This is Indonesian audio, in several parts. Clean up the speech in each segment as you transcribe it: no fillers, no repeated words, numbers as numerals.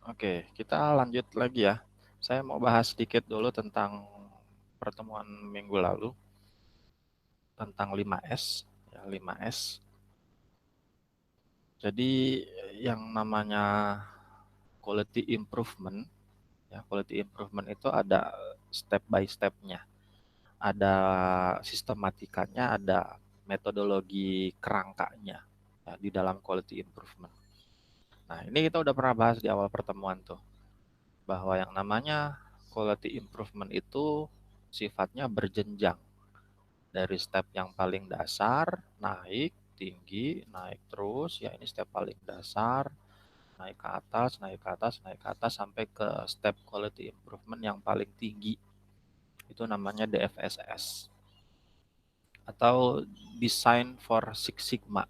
Oke, kita lanjut lagi ya. Saya mau bahas sedikit dulu tentang pertemuan minggu lalu tentang 5S, ya 5S. Jadi yang namanya quality improvement, ya quality improvement itu ada step by stepnya, ada sistematikanya, ada metodologi kerangkanya ya, di dalam quality improvement. Nah, ini kita udah pernah bahas di awal pertemuan tuh, bahwa yang namanya quality improvement itu sifatnya berjenjang dari step yang paling dasar, naik, tinggi, naik terus, ya ini step paling dasar, naik ke atas, naik ke atas, naik ke atas, sampai ke step quality improvement yang paling tinggi. Itu namanya DFSS, atau Design for Six Sigma.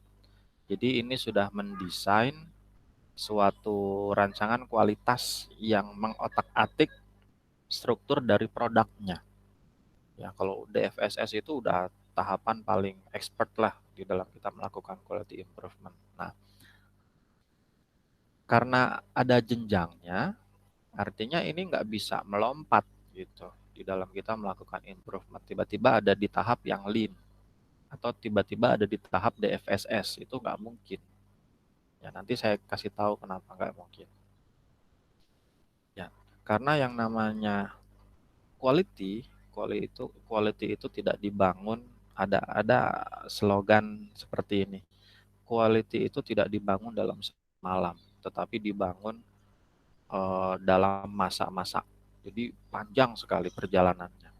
Jadi ini sudah mendesain suatu rancangan kualitas yang mengotak-atik struktur dari produknya. Ya, kalau DFSS itu udah tahapan paling expert lah di dalam kita melakukan quality improvement. Nah, karena ada jenjangnya, artinya ini nggak bisa melompat gitu di dalam kita melakukan improvement. Tiba-tiba ada di tahap yang lean atau tiba-tiba ada di tahap DFSS, itu nggak mungkin. Ya, nanti saya kasih tahu kenapa nggak mungkin. Ya, karena yang namanya quality, quality itu tidak dibangun, ada slogan seperti ini. Quality itu tidak dibangun dalam semalam, tetapi dibangun dalam masa-masa. Jadi panjang sekali perjalanannya.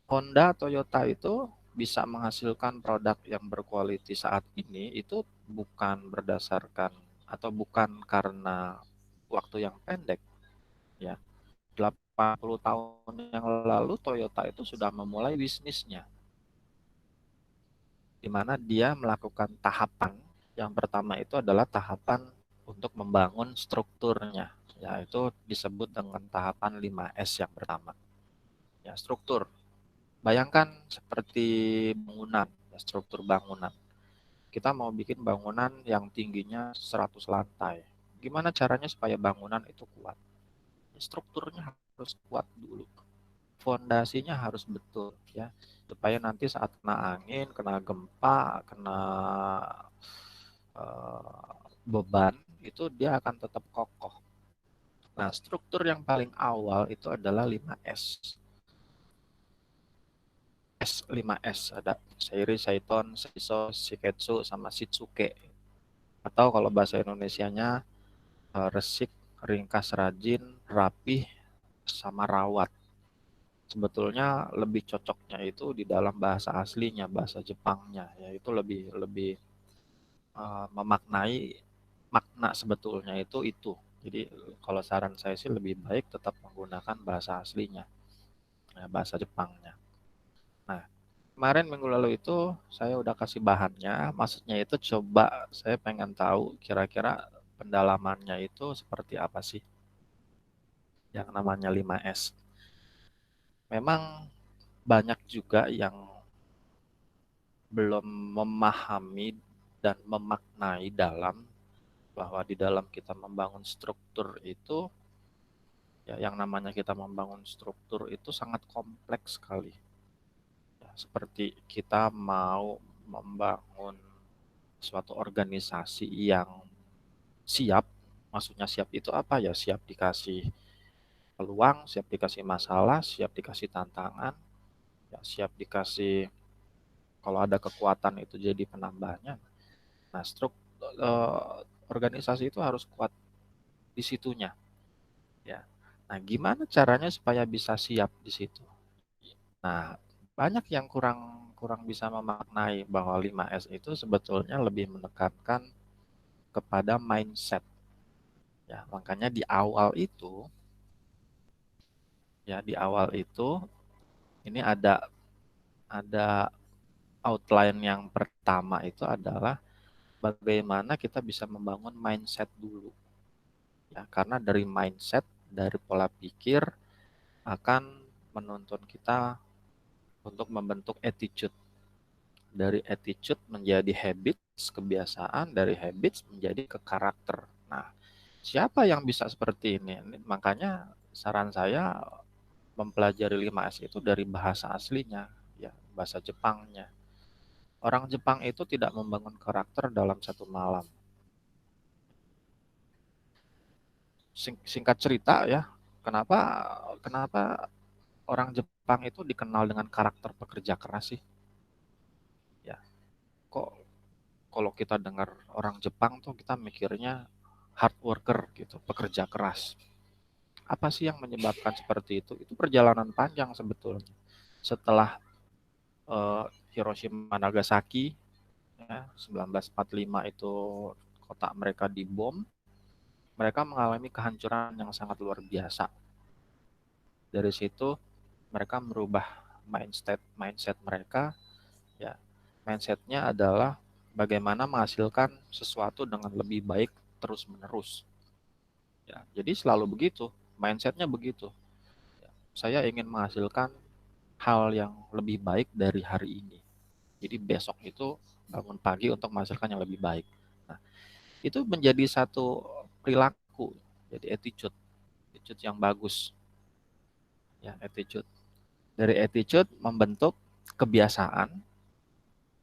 Honda, Toyota itu bisa menghasilkan produk yang berkualitas saat ini itu bukan berdasarkan atau bukan karena waktu yang pendek, ya. 80 tahun yang lalu Toyota itu sudah memulai bisnisnya, di mana dia melakukan tahapan. Yang pertama itu adalah tahapan untuk membangun strukturnya, yaitu disebut dengan tahapan 5S yang pertama. Ya, struktur. Bayangkan seperti bangunan, ya, struktur bangunan. Kita mau bikin bangunan yang tingginya 100 lantai. Gimana caranya supaya bangunan itu kuat? Strukturnya harus kuat dulu. Fondasinya harus betul, ya, supaya nanti saat kena angin, kena gempa, kena beban, itu dia akan tetap kokoh. Nah, struktur yang paling awal itu adalah 5S. 5S ada Seiri, Saiton, Seiso, Shiketsu, sama Shitsuke. Atau kalau bahasa Indonesianya resik, ringkas, rajin, rapih, sama rawat. Sebetulnya lebih cocoknya itu di dalam bahasa aslinya, bahasa Jepangnya, yaitu lebih lebih memaknai makna sebetulnya itu. Jadi kalau saran saya sih lebih baik tetap menggunakan bahasa aslinya, ya, bahasa Jepangnya. Nah, kemarin minggu lalu itu saya udah kasih bahannya, maksudnya itu coba saya pengen tahu kira-kira pendalamannya itu seperti apa sih yang namanya 5S. Memang banyak juga yang belum memahami dan memaknai dalam bahwa di dalam kita membangun struktur itu, ya, yang namanya kita membangun struktur itu sangat kompleks sekali. Ya, seperti kita mau membangun suatu organisasi yang siap, maksudnya siap itu apa ya? Siap dikasih peluang, siap dikasih masalah, siap dikasih tantangan, ya, siap dikasih kalau ada kekuatan itu jadi penambahnya. Nah, organisasi itu harus kuat di situnya, ya. Nah, gimana caranya supaya bisa siap di situ? Nah, banyak yang kurang kurang bisa memaknai bahwa 5S itu sebetulnya lebih menekankan kepada mindset. Ya, makanya di awal itu ini ada outline yang pertama itu adalah bagaimana kita bisa membangun mindset dulu. Ya, karena dari mindset, dari pola pikir akan menuntun kita untuk membentuk attitude. Dari attitude menjadi habits, kebiasaan, dari habits menjadi ke karakter. Nah, Siapa yang bisa seperti ini? Makanya saran saya mempelajari 5S itu dari bahasa aslinya, ya, bahasa Jepangnya. Orang Jepang itu tidak membangun karakter dalam satu malam. Singkat cerita ya, kenapa kenapa orang Jepang itu dikenal dengan karakter pekerja keras sih? Ya, kok kalau kita dengar orang Jepang tuh kita mikirnya hard worker gitu, pekerja keras. Apa sih yang menyebabkan seperti itu? Itu perjalanan panjang sebetulnya. Setelah Hiroshima Nagasaki ya, 1945 itu kota mereka dibom, mereka mengalami kehancuran yang sangat luar biasa. Dari situ mereka merubah mindset mindset mereka, ya. Mindsetnya adalah bagaimana menghasilkan sesuatu dengan lebih baik terus-menerus. Ya, jadi selalu begitu, mindsetnya begitu. Ya, saya ingin menghasilkan hal yang lebih baik dari hari ini. Jadi besok itu bangun pagi untuk menghasilkan yang lebih baik. Nah, itu menjadi satu perilaku, jadi attitude, attitude yang bagus, ya attitude. Dari attitude membentuk kebiasaan,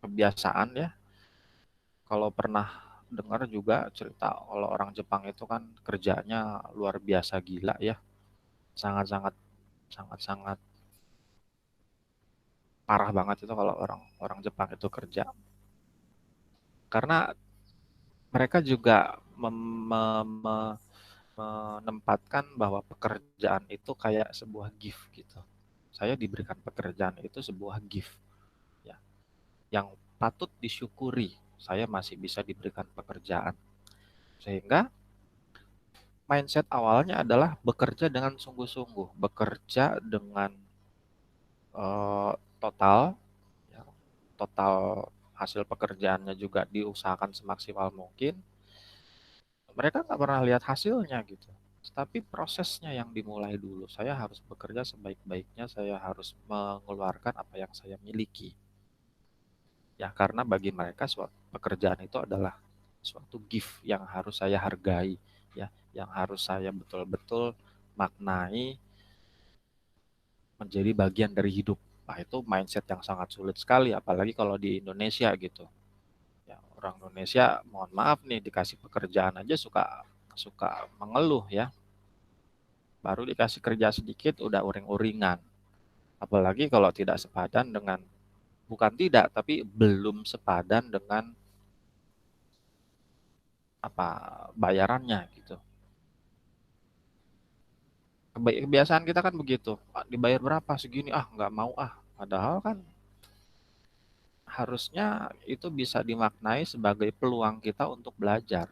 kebiasaan ya. Kalau pernah dengar juga cerita kalau orang Jepang itu kan kerjanya luar biasa gila ya, sangat-sangat sangat-sangat parah banget itu kalau orang orang Jepang itu kerja. Karena mereka juga menempatkan bahwa pekerjaan itu kayak sebuah gift gitu. Saya diberikan pekerjaan itu sebuah gift ya, yang patut disyukuri. Saya masih bisa diberikan pekerjaan. Sehingga mindset awalnya adalah bekerja dengan sungguh-sungguh, bekerja dengan total, ya, total hasil pekerjaannya juga diusahakan semaksimal mungkin. Mereka nggak pernah lihat hasilnya gitu. Tapi prosesnya yang dimulai dulu. Saya harus bekerja sebaik-baiknya, saya harus mengeluarkan apa yang saya miliki. Ya, karena bagi mereka suatu pekerjaan itu adalah suatu gift yang harus saya hargai, ya, yang harus saya betul-betul maknai menjadi bagian dari hidup. Nah, itu mindset yang sangat sulit sekali, apalagi kalau di Indonesia gitu. Ya, orang Indonesia, mohon maaf nih, dikasih pekerjaan aja suka suka mengeluh ya. Baru dikasih kerja sedikit udah uring-uringan. Apalagi kalau tidak sepadan dengan, bukan tidak, tapi belum sepadan dengan apa bayarannya gitu. Kebiasaan kita kan begitu, dibayar berapa segini, ah nggak mau ah. Padahal kan harusnya itu bisa dimaknai sebagai peluang kita untuk belajar.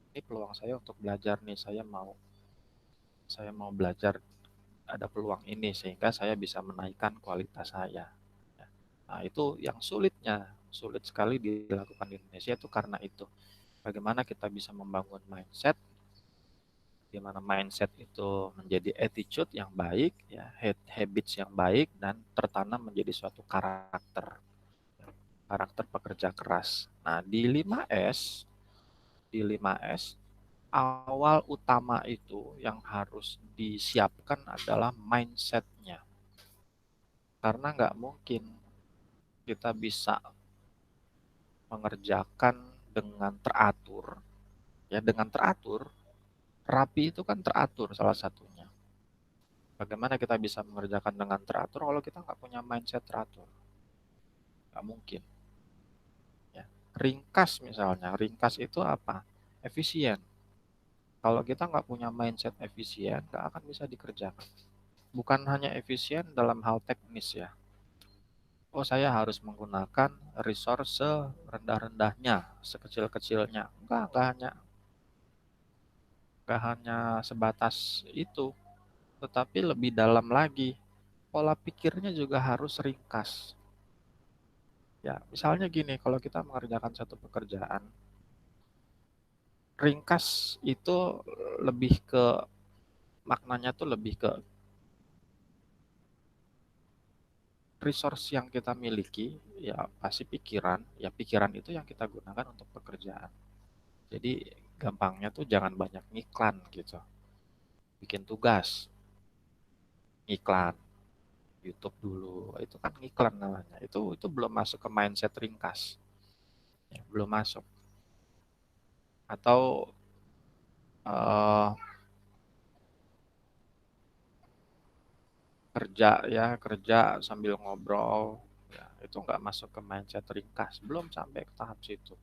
Ini peluang saya untuk belajar nih, saya mau belajar, ada peluang ini sehingga saya bisa menaikkan kualitas saya. Nah, itu yang sulit sekali dilakukan di Indonesia itu karena itu. Bagaimana kita bisa membangun mindset, di mana mindset itu menjadi attitude yang baik, ya, habits yang baik dan tertanam menjadi suatu karakter, karakter pekerja keras. Nah, di 5S awal utama itu yang harus disiapkan adalah mindsetnya. Karena nggak mungkin kita bisa mengerjakan dengan teratur. Ya, dengan teratur, rapi itu kan teratur salah satunya. Bagaimana kita bisa mengerjakan dengan teratur kalau kita nggak punya mindset teratur? Nggak mungkin. Ya. Ringkas misalnya, ringkas itu apa? Efisien. Kalau kita nggak punya mindset efisien, nggak akan bisa dikerjakan. Bukan hanya efisien dalam hal teknis ya. Oh, saya harus menggunakan resource serendah-rendahnya, sekecil-kecilnya. Nggak hanya sebatas itu, tetapi lebih dalam lagi. Pola pikirnya juga harus ringkas. Ya, misalnya gini, kalau kita mengerjakan satu pekerjaan, ringkas itu lebih ke, maknanya tuh lebih ke resource yang kita miliki, ya pasti pikiran, ya pikiran itu yang kita gunakan untuk pekerjaan. Jadi gampangnya tuh jangan banyak ngiklan gitu. Bikin tugas, iklan, YouTube dulu, itu kan ngiklan namanya. Itu belum masuk ke mindset ringkas, ya, belum masuk. Atau eh, kerja sambil ngobrol, ya, itu nggak masuk ke mindset ringkas, belum sampai ke tahap situ.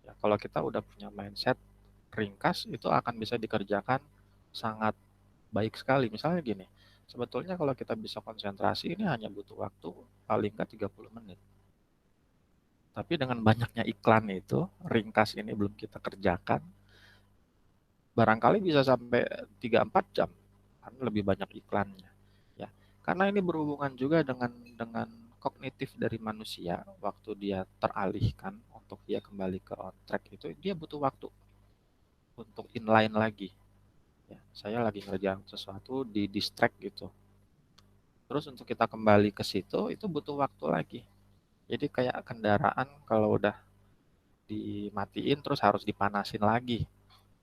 Ya, kalau kita udah punya mindset ringkas, itu akan bisa dikerjakan sangat baik sekali. Misalnya gini, sebetulnya kalau kita bisa konsentrasi ini hanya butuh waktu paling nggak 30 menit. Tapi dengan banyaknya iklan itu, ringkas ini belum kita kerjakan, barangkali bisa sampai 3-4 jam, kan lebih banyak iklannya. Ya, karena ini berhubungan juga dengan kognitif dari manusia. Waktu dia teralihkan untuk dia kembali ke on track itu, dia butuh waktu untuk inline lagi. Ya, saya lagi ngerjain sesuatu di distract gitu. Terus untuk kita kembali ke situ itu butuh waktu lagi. Jadi kayak kendaraan kalau udah dimatiin terus harus dipanasin lagi.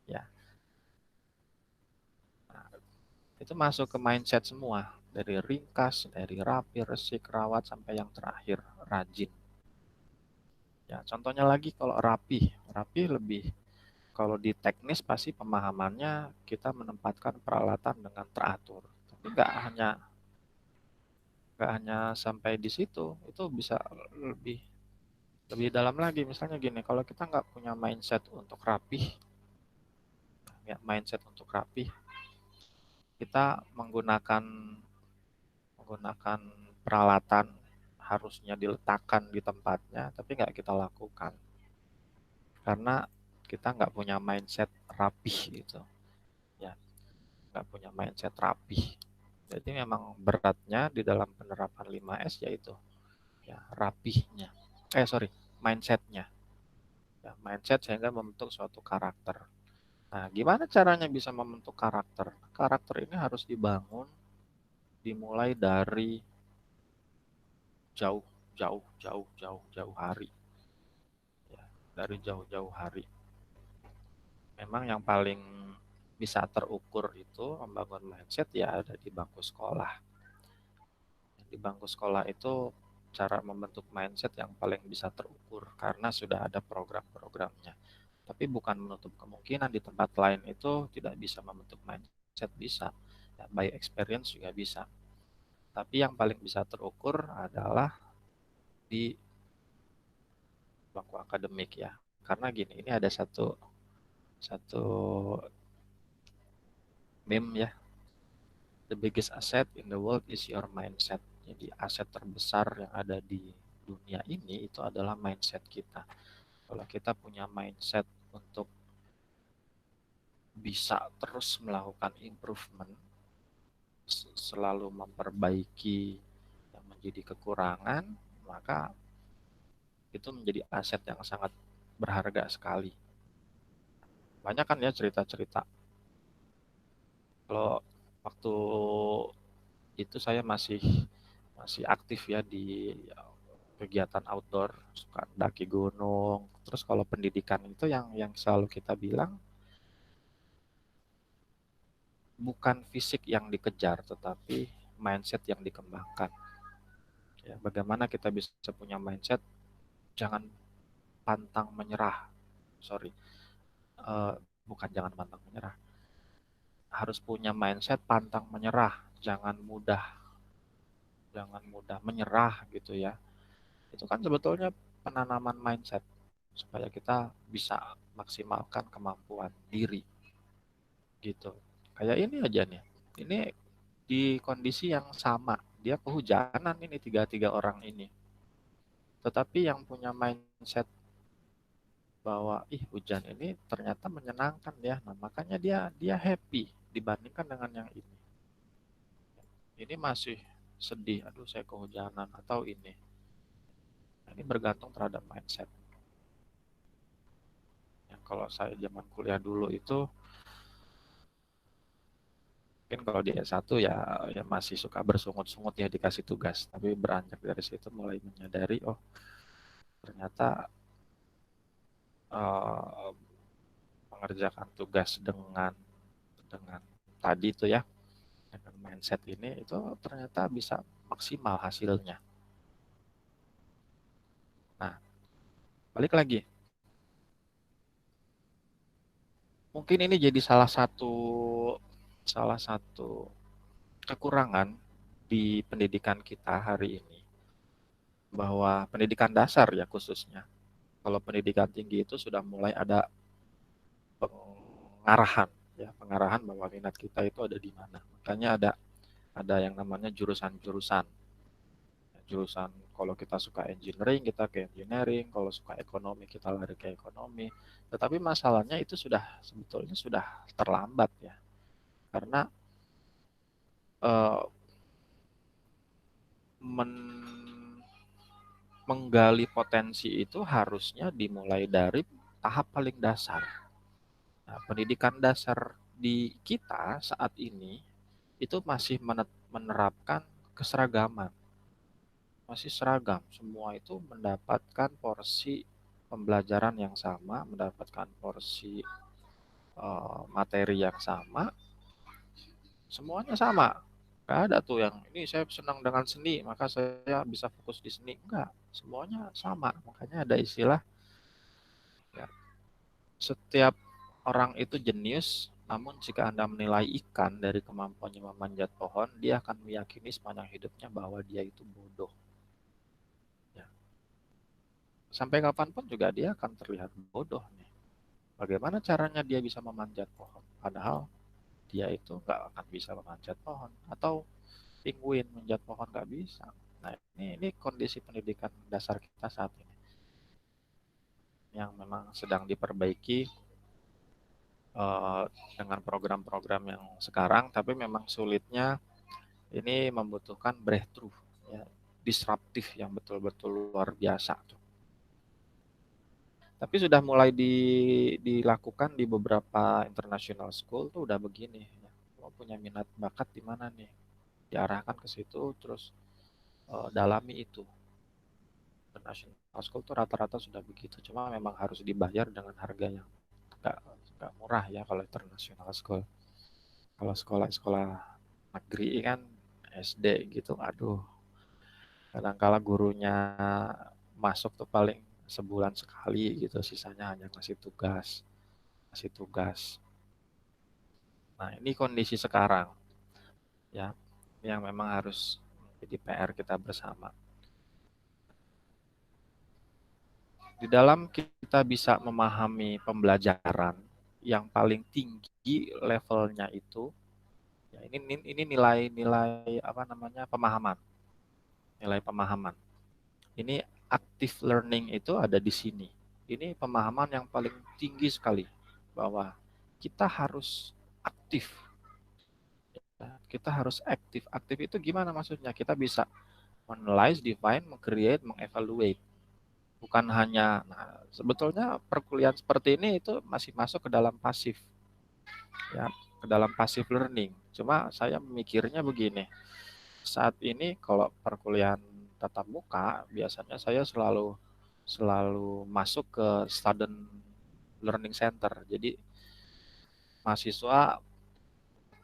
Ya, nah, itu masuk ke mindset semua. Dari ringkas, dari rapi, resik, rawat, sampai yang terakhir, rajin. Ya, contohnya lagi kalau rapi. Rapi lebih, kalau di teknis pasti pemahamannya kita menempatkan peralatan dengan teratur. Tapi nggak hanya sampai di situ, itu bisa lebih lebih dalam lagi. Misalnya gini, kalau kita nggak punya mindset untuk rapih, ya, mindset untuk rapih, kita menggunakan peralatan harusnya diletakkan di tempatnya, tapi nggak kita lakukan karena kita nggak punya mindset rapih gitu, ya, nggak punya mindset rapih. Jadi memang beratnya di dalam penerapan 5S yaitu, ya, rapihnya, sorry, mindsetnya, ya, mindset sehingga membentuk suatu karakter. Nah, gimana caranya bisa membentuk karakter? Karakter ini harus dibangun, dimulai dari jauh, jauh, jauh, jauh, jauh hari. Ya, dari jauh-jauh hari. Memang yang paling bisa terukur itu membangun mindset ya ada di bangku sekolah. Di bangku sekolah itu cara membentuk mindset yang paling bisa terukur karena sudah ada program-programnya. Tapi bukan menutup kemungkinan di tempat lain itu tidak bisa membentuk mindset, bisa. Ya, by experience juga bisa. Tapi yang paling bisa terukur adalah di bangku akademik ya. Karena gini, ini ada satu satu meme ya. The biggest asset in the world is your mindset. Jadi aset terbesar yang ada di dunia ini itu adalah mindset kita. Kalau kita punya mindset untuk bisa terus melakukan improvement, selalu memperbaiki yang menjadi kekurangan, maka itu menjadi aset yang sangat berharga sekali. Banyak kan ya cerita-cerita. Kalau waktu itu saya masih masih aktif ya di kegiatan outdoor, suka daki gunung. Terus kalau pendidikan itu yang selalu kita bilang bukan fisik yang dikejar, tetapi mindset yang dikembangkan. Ya, bagaimana kita bisa punya mindset jangan pantang menyerah. Sorry, uh, bukan jangan pantang menyerah. Harus punya mindset pantang menyerah, jangan mudah menyerah gitu ya. Itu kan sebetulnya penanaman mindset supaya kita bisa maksimalkan kemampuan diri gitu. Kayak ini aja nih. Ini di kondisi yang sama, dia kehujanan ini tiga orang ini. Tetapi yang punya mindset bahwa ih hujan ini ternyata menyenangkan ya. Nah, makanya dia dia happy dibandingkan dengan yang ini. Ini masih sedih, aduh saya kehujanan atau ini. Nah, ini bergantung terhadap mindset. Yang kalau saya zaman kuliah dulu itu mungkin kalau di S1 ya ya masih suka bersungut-sungut ya dikasih tugas. Tapi beranjak dari situ mulai menyadari oh ternyata eh, mengerjakan tugas dengan tadi itu ya, dengan mindset ini itu ternyata bisa maksimal hasilnya. Nah, balik lagi. Mungkin ini jadi salah satu kekurangan di pendidikan kita hari ini, bahwa pendidikan dasar ya khususnya. Kalau pendidikan tinggi itu sudah mulai ada pengarahan ya, pengarahan bahwa minat kita itu ada di mana. Makanya ada yang namanya jurusan-jurusan. Jurusan kalau kita suka engineering, kita ke engineering, kalau suka ekonomi, kita lari ke ekonomi. Tetapi masalahnya itu sebetulnya sudah terlambat ya. Karena eh, menggali potensi itu harusnya dimulai dari tahap paling dasar. Nah, pendidikan dasar di kita saat ini itu masih menerapkan keseragaman, masih seragam. Semua itu mendapatkan porsi pembelajaran yang sama, mendapatkan porsi materi yang sama, semuanya sama. Gak ada tuh yang ini saya senang dengan seni, maka saya bisa fokus di seni. Enggak, semuanya sama. Makanya ada istilah ya, setiap orang itu jenius, namun jika Anda menilai ikan dari kemampuannya memanjat pohon, dia akan meyakini sepanjang hidupnya bahwa dia itu bodoh. Ya. Sampai kapanpun juga dia akan terlihat bodoh nih. Bagaimana caranya dia bisa memanjat pohon? Padahal dia itu nggak akan bisa memanjat pohon. Atau penguin manjat pohon nggak bisa. Nah, ini kondisi pendidikan dasar kita saat ini yang memang sedang diperbaiki eh, dengan program-program yang sekarang, tapi memang sulitnya ini membutuhkan breakthrough, ya, disruptif yang betul-betul luar biasa tuh. Tapi sudah mulai dilakukan di beberapa international school tuh udah begini. Ya. Mau punya minat bakat di mana nih? Diarahkan ke situ, terus dalami itu. International school tuh rata-rata sudah begitu. Cuma memang harus dibayar dengan harga yang nggak nggak murah ya kalau international school. Kalau sekolah-sekolah negeri kan SD gitu, aduh, kadang-kala gurunya masuk tuh paling sebulan sekali gitu, sisanya hanya ngasih tugas. Nah, ini kondisi sekarang ya, yang memang harus jadi PR kita bersama. Di dalam kita bisa memahami pembelajaran yang paling tinggi levelnya itu, ya ini nilai-nilai apa namanya, nilai pemahaman. Ini active learning itu ada di sini. Ini pemahaman yang paling tinggi sekali bahwa kita harus aktif. Ya. Kita harus aktif. Aktif itu gimana maksudnya? Kita bisa analyze, define, meng-create, meng-evaluate. Bukan hanya, nah, sebetulnya perkuliahan seperti ini itu masih masuk ke dalam pasif, ya, ke dalam passive learning. Cuma saya memikirnya begini, saat ini kalau perkuliahan tatap muka, biasanya saya selalu selalu masuk ke student learning center. Jadi mahasiswa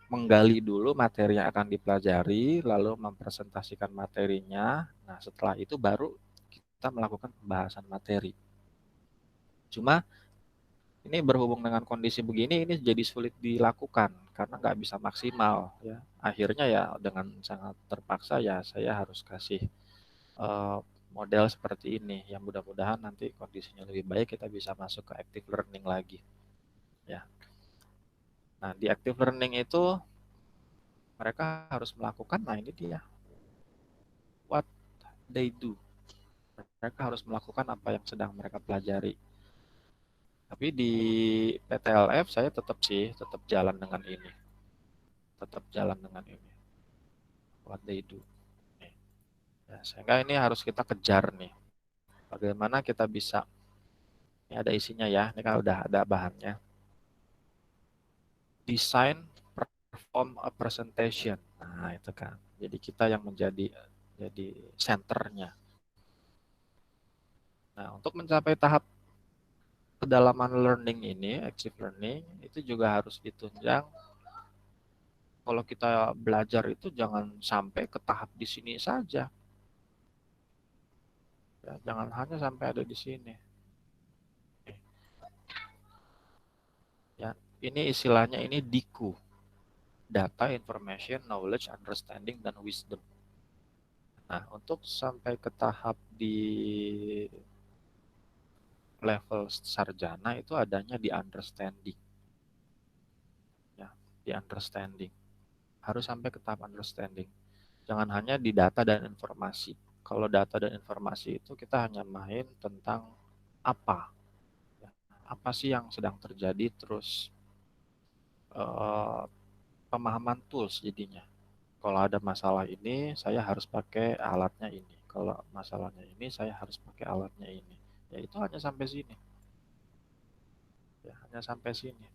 menggali dulu materi yang akan dipelajari, lalu mempresentasikan materinya. Nah, setelah itu baru kita melakukan pembahasan materi. Cuma ini berhubung dengan kondisi begini, ini jadi sulit dilakukan karena nggak bisa maksimal. Ya. Akhirnya ya dengan sangat terpaksa ya saya harus kasih eh, model seperti ini. Yang mudah-mudahan nanti kondisinya lebih baik, kita bisa masuk ke active learning lagi. Ya. Nah, di active learning itu mereka harus melakukan, nah ini dia, what they do. Mereka harus melakukan apa yang sedang mereka pelajari. Tapi di PTLF saya tetap jalan dengan ini. Tetap jalan dengan ini. What they do. Ya, sehingga ini harus kita kejar nih. Bagaimana kita bisa, ini ada isinya ya, ini kan udah ada bahannya. Design, perform a presentation. Nah, itu kan. Jadi kita yang jadi senternya. Nah, untuk mencapai tahap kedalaman learning ini, active learning, itu juga harus ditunjang. Kalau kita belajar itu jangan sampai ke tahap di sini saja. Ya, jangan hanya sampai ada di sini. Ya, ini istilahnya ini DIKU. Data, Information, Knowledge, Understanding, dan Wisdom. Nah, untuk sampai ke tahap di level sarjana itu adanya di understanding. Ya, di understanding. Harus sampai ke tahap understanding. Jangan hanya di data dan informasi. Kalau data dan informasi itu kita hanya main tentang apa. Ya, apa sih yang sedang terjadi, terus pemahaman tools jadinya. Kalau ada masalah ini, saya harus pakai alatnya ini. Kalau masalahnya ini, saya harus pakai alatnya ini. Ya itu hanya sampai sini. Ya, hanya sampai sini.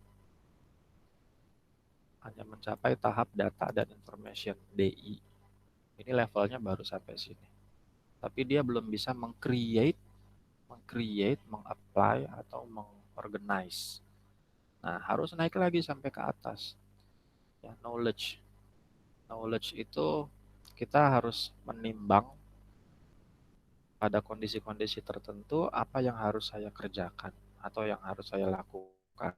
Hanya mencapai tahap data dan information DI. Ini levelnya baru sampai sini. Tapi dia belum bisa meng-create, meng-apply, atau meng-organize. Nah, harus naik lagi sampai ke atas. Ya, knowledge. Knowledge itu kita harus menimbang pada kondisi-kondisi tertentu apa yang harus saya kerjakan atau yang harus saya lakukan.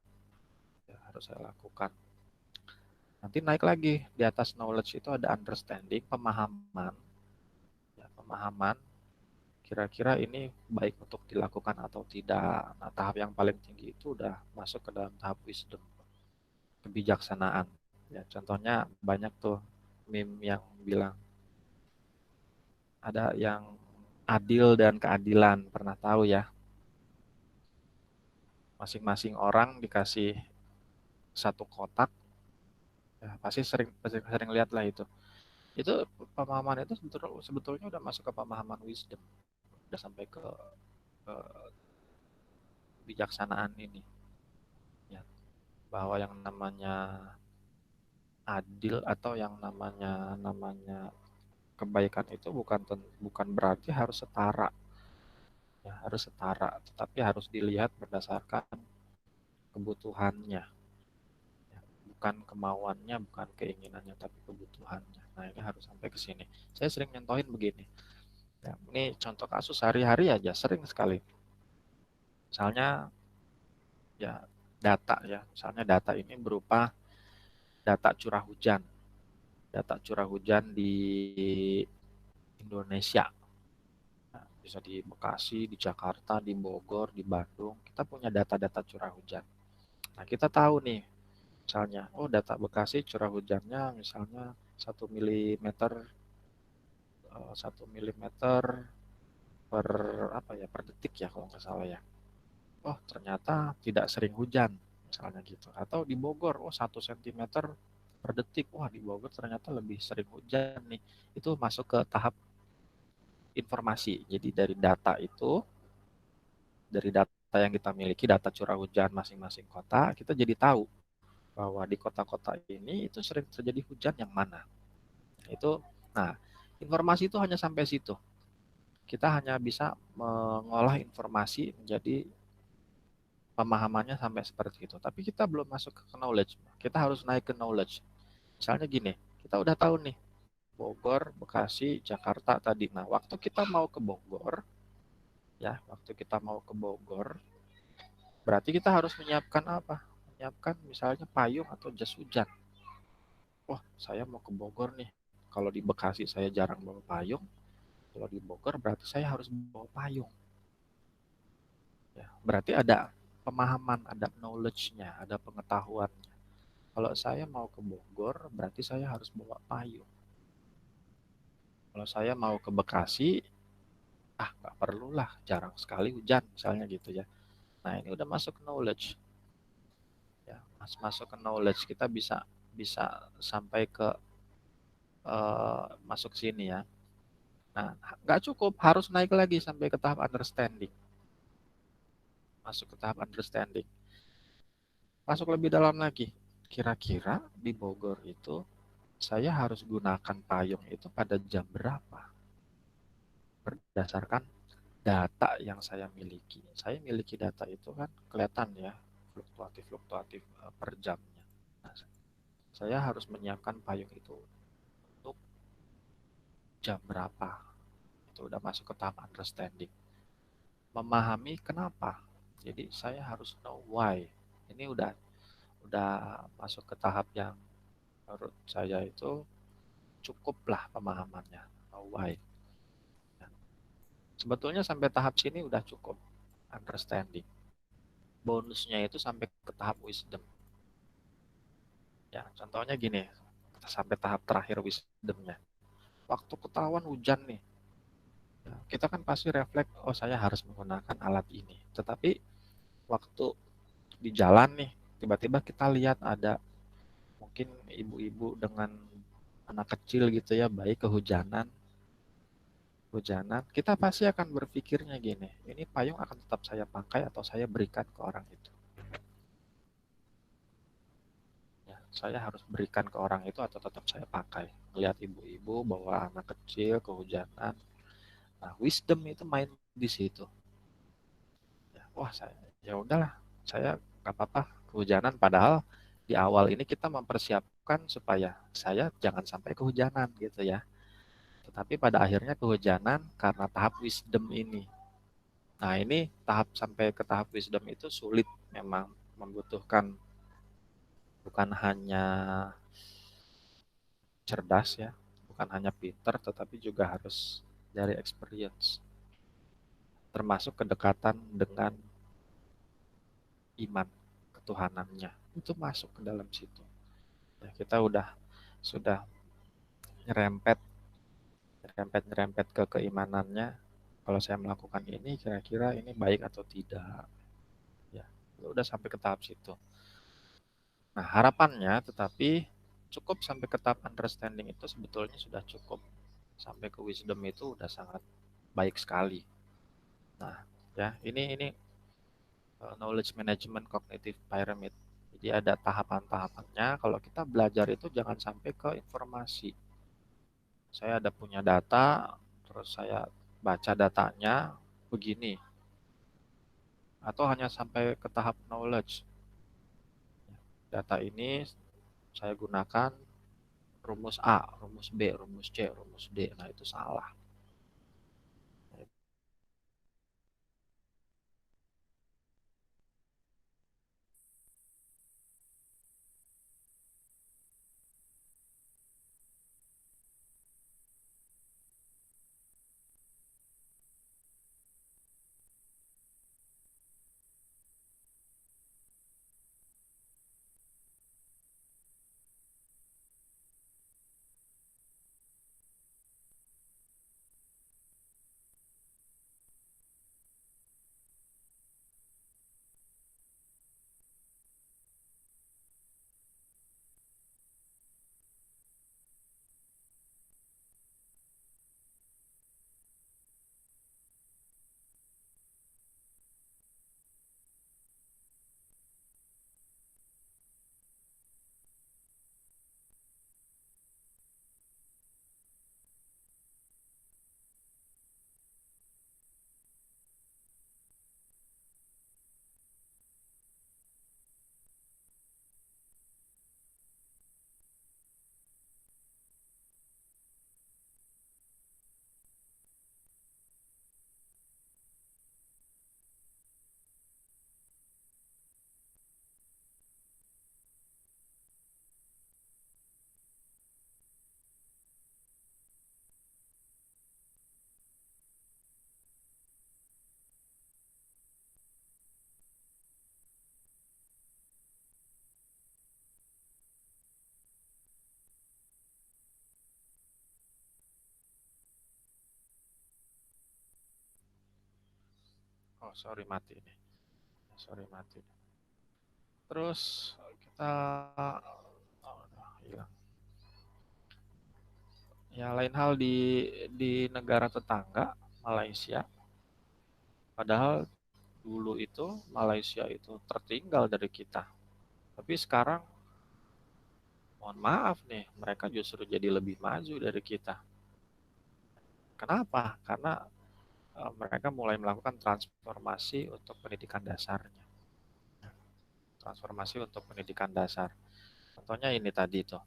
Ya, harus saya lakukan. Nanti naik lagi di atas knowledge itu ada understanding, pemahaman. Ya, pemahaman kira-kira ini baik untuk dilakukan atau tidak. Nah, tahap yang paling tinggi itu udah masuk ke dalam tahap wisdom, kebijaksanaan. Ya, contohnya banyak tuh meme yang bilang ada yang adil dan keadilan, pernah tahu ya? Masing-masing orang dikasih satu kotak, ya, pasti sering lihat lah itu. Itu pemahaman itu sebetulnya udah masuk ke pemahaman wisdom, udah sampai ke kebijaksanaan ini. Ya, bahwa yang namanya adil atau yang namanya kebaikan itu bukan berarti harus setara. Ya, harus setara, tetapi harus dilihat berdasarkan kebutuhannya. Ya, bukan kemauannya, bukan keinginannya, tapi kebutuhannya. Nah, ini harus sampai ke sini. Saya sering nyontohin begini. Ya, ini contoh kasus sehari-hari aja, sering sekali. Misalnya, ya data ya, misalnya data ini berupa data curah hujan. Data curah hujan di Indonesia. Nah, bisa di Bekasi, di Jakarta, di Bogor, di Bandung. Kita punya data-data curah hujan. Nah, kita tahu nih, misalnya, oh data Bekasi curah hujannya misalnya 1 mm, 1 mm per apa ya, per detik ya kalau nggak salah ya. Oh ternyata tidak sering hujan misalnya gitu. Atau di Bogor, oh 1 cm per detik. Wah di Bogor ternyata lebih sering hujan nih. Itu masuk ke tahap informasi. Jadi dari data yang kita miliki, data curah hujan masing-masing kota, kita jadi tahu bahwa di kota-kota ini itu sering terjadi hujan yang mana. Itu, nah, informasi itu hanya sampai situ. Kita hanya bisa mengolah informasi menjadi pemahamannya sampai seperti itu. Tapi kita belum masuk ke knowledge. Kita harus naik ke knowledge. Misalnya gini, kita udah tahu nih, Bogor, Bekasi, Jakarta tadi. Nah, waktu kita mau ke Bogor, ya, waktu kita mau ke Bogor, berarti kita harus menyiapkan apa? Menyiapkan misalnya payung atau jas hujan. Wah, saya mau ke Bogor nih. Kalau di Bekasi saya jarang bawa payung. Kalau di Bogor berarti saya harus bawa payung. Ya, berarti ada pemahaman, ada knowledge-nya, ada pengetahuannya. Kalau saya mau ke Bogor, berarti saya harus bawa payung. Kalau saya mau ke Bekasi, nggak perlulah, jarang sekali hujan, misalnya gitu ya. Nah, ini udah masuk knowledge. Ya, masuk ke knowledge, kita bisa bisa sampai ke masuk sini ya. Nah, nggak cukup, harus naik lagi sampai ke tahap understanding. Masuk ke tahap understanding. Masuk lebih dalam lagi. Kira-kira di Bogor itu saya harus gunakan payung itu pada jam berapa? Berdasarkan data yang saya miliki data itu kan kelihatan ya, fluktuatif per jamnya. Nah, saya harus menyiapkan payung itu untuk jam berapa. Itu udah masuk ke tahap understanding. Memahami kenapa. Jadi saya harus know why. Ini udah masuk ke tahap yang menurut saya itu cukuplah pemahamannya. Know why. Nah, sebetulnya sampai tahap sini udah cukup understanding. Bonusnya itu sampai ke tahap wisdom. Ya, contohnya gini, sampai tahap terakhir wisdomnya. Waktu ketahuan hujan nih, kita kan pasti refleks, oh saya harus menggunakan alat ini. Tetapi waktu di jalan nih, tiba-tiba kita lihat ada mungkin ibu-ibu dengan anak kecil gitu ya, baik kehujanan, kita pasti akan berpikirnya gini, ini payung akan tetap saya pakai atau saya berikan ke orang itu. Ya, saya harus berikan ke orang itu atau tetap saya pakai. Lihat ibu-ibu bawa anak kecil kehujanan. Nah, wisdom itu main di situ. Ya, wah saya, ya udahlah, saya nggak apa-apa kehujanan. Padahal di awal ini kita mempersiapkan supaya saya jangan sampai kehujanan gitu ya. Tetapi pada akhirnya kehujanan karena tahap wisdom ini. Nah ini tahap sampai ke tahap wisdom itu sulit, memang membutuhkan bukan hanya cerdas ya, bukan hanya pinter, tetapi juga harus dari experience, termasuk kedekatan dengan iman ketuhanannya, itu masuk ke dalam situ. Ya, kita sudah nyerempet nyerempet ke keimanannya. Kalau saya melakukan ini, kira-kira ini baik atau tidak? Ya, udah sampai ke tahap situ. Nah, harapannya, tetapi cukup sampai ke tahap understanding itu sebetulnya sudah cukup. Sampai ke wisdom itu udah sangat baik sekali. Nah, ya ini knowledge management cognitive pyramid. Jadi ada tahapan-tahapannya. Kalau kita belajar itu jangan sampai ke informasi. Saya ada punya data, terus saya baca datanya begini, atau hanya sampai ke tahap knowledge. Data ini saya gunakan rumus A, rumus B, rumus C, rumus D. Nah itu salah. Oh sorry mati ini, sorry mati. Terus kita oh, hilang. Ya lain hal di negara tetangga Malaysia. Padahal dulu itu Malaysia itu tertinggal dari kita. Tapi sekarang mohon maaf nih, mereka justru jadi lebih maju dari kita. Kenapa? Karena mereka mulai melakukan transformasi untuk pendidikan dasarnya. Transformasi untuk pendidikan dasar. Contohnya ini tadi tuh.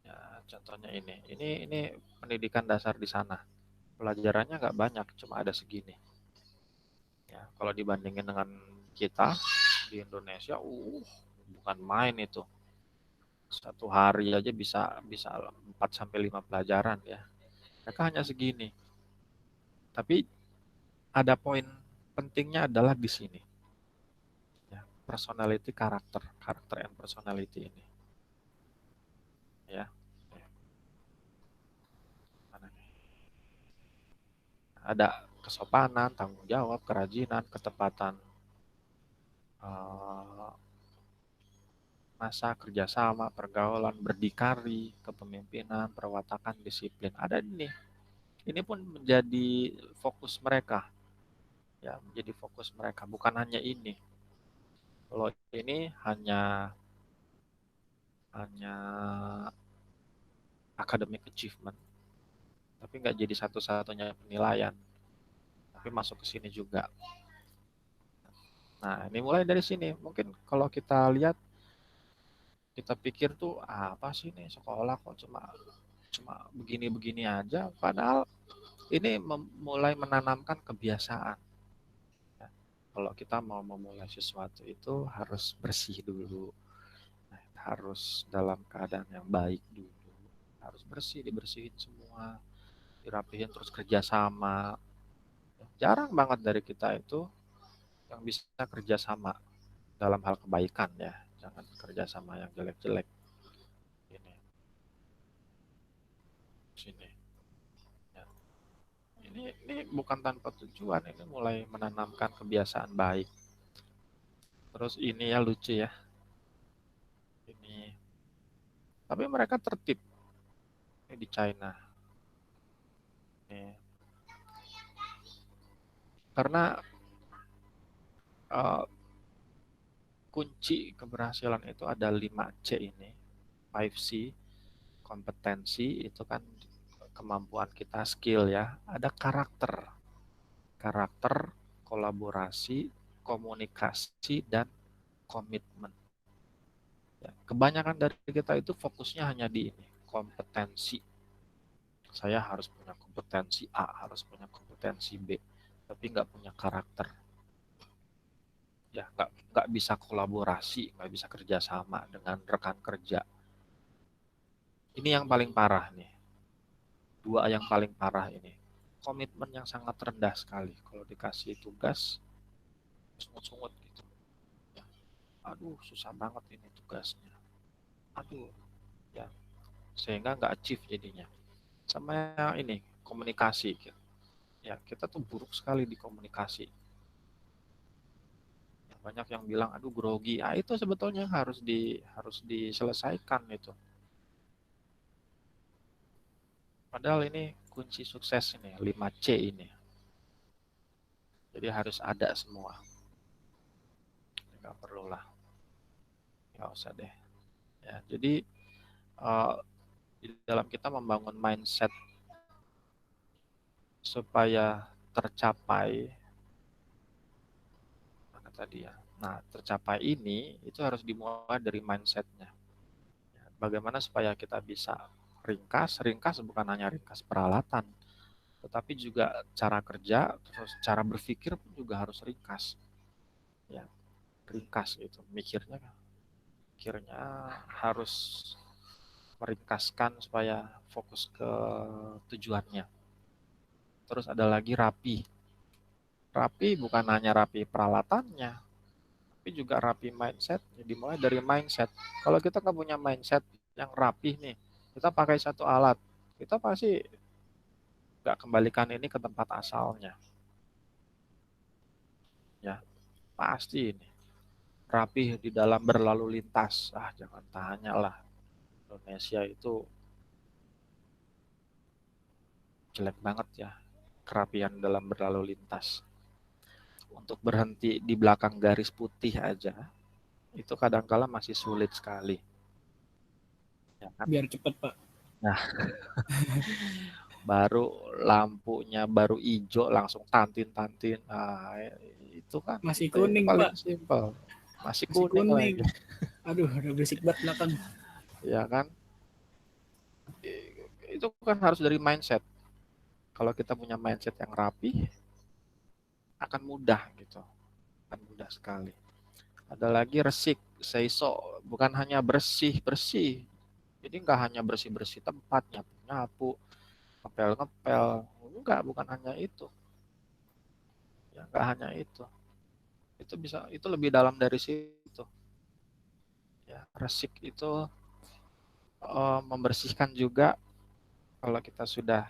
Ya, contohnya ini. Ini pendidikan dasar di sana. Pelajarannya nggak banyak, cuma ada segini. Ya, kalau dibandingin dengan kita di Indonesia, bukan main itu. Satu hari aja bisa bisa 4 sampai 5 pelajaran ya. Mereka hanya segini. Tapi ada poin pentingnya adalah di sini. Ya, personality karakter and personality ini. Ya. Mana nih? Ada kesopanan, tanggung jawab, kerajinan, ketepatan eh, masa, kerjasama, pergaulan, berdikari, kepemimpinan, perwatakan, disiplin. Ada ini. Ini pun menjadi fokus mereka. Ya, menjadi fokus mereka. Bukan hanya ini. Kalau ini hanya academic achievement, tapi nggak jadi satu-satunya penilaian. Tapi masuk ke sini juga. Nah, ini mulai dari sini. Mungkin kalau kita lihat, kita pikir tuh apa sih nih sekolah kok cuma cuma begini-begini aja. Padahal ini mulai menanamkan kebiasaan. Ya. Kalau kita mau memulai sesuatu itu harus bersih dulu, nah, harus dalam keadaan yang baik dulu, harus bersih, dibersihin semua, dirapihin, terus kerjasama. Jarang banget dari kita itu yang bisa kerjasama dalam hal kebaikan ya, jangan kerjasama yang jelek-jelek. Ini, sini. Ya. Ini bukan tanpa tujuan, ini mulai menanamkan kebiasaan baik. Terus ini ya lucu ya, ini. Tapi mereka tertib ini di China. Ini. Karena uh, kunci keberhasilan itu ada 5C ini. 5C, kompetensi itu kan kemampuan kita, skill ya. Ada karakter. Karakter, kolaborasi, komunikasi, dan komitmen. Ya, kebanyakan dari kita itu fokusnya hanya di ini, kompetensi. Saya harus punya kompetensi A, harus punya kompetensi B, tapi nggak punya karakter. Ya, nggak bisa kolaborasi, nggak bisa kerjasama dengan rekan kerja. Ini yang paling parah nih. Dua yang paling parah ini. Komitmen yang sangat rendah sekali. Kalau dikasih tugas, sungut-sungut gitu. Ya, aduh, susah banget ini tugasnya. Aduh, ya, sehingga nggak achieve jadinya. Sama yang ini, komunikasi. Ya, kita tuh buruk sekali di komunikasi. Banyak yang bilang, aduh grogi. Ah, itu sebetulnya harus diselesaikan itu. Padahal ini kunci sukses ini, 5C ini. Jadi harus ada semua. Nggak perlu lah. Nggak usah deh. Ya, jadi uh, di dalam kita membangun mindset supaya tercapai mana tadi ya. Nah, tercapai ini itu harus dimulai dari mindsetnya. Ya, bagaimana supaya kita bisa ringkas bukan hanya ringkas peralatan, tetapi juga cara kerja, terus cara berpikir pun juga harus ringkas. Ya, ringkas itu mikirnya harus meringkaskan supaya fokus ke tujuannya. Terus ada lagi rapi. Rapi bukan hanya rapi peralatannya, tapi juga rapi mindset. Dimulai dari mindset. Kalau kita nggak punya mindset yang rapi nih, kita pakai satu alat, kita pasti nggak kembalikan ini ke tempat asalnya. Ya, pasti ini. Rapi di dalam berlalu lintas. Ah, jangan tanya lah. Indonesia itu jelek banget ya. Kerapian dalam berlalu lintas. Untuk berhenti di belakang garis putih aja, itu kadang-kala masih sulit sekali. Ya kan? Biar cepet, Pak. Nah, baru lampunya baru hijau langsung tantin-tantin. Nah, itu kan Masih itu yang kuning, paling Pak. simpel. Masih Masih kuning kuning. lagi, Aduh, udah berisik banget belakang. ya kan? Itu kan harus dari mindset. Kalau kita punya mindset yang rapi, akan mudah gitu, akan mudah sekali. Ada lagi resik, seiso, bukan hanya bersih-bersih. Jadi nggak hanya bersih-bersih tempat, nyapu-nyapu, ngepel-ngepel. Enggak, bukan hanya itu. Ya, nggak hanya itu. Itu bisa, itu lebih dalam dari situ. Ya, resik itu membersihkan juga kalau kita sudah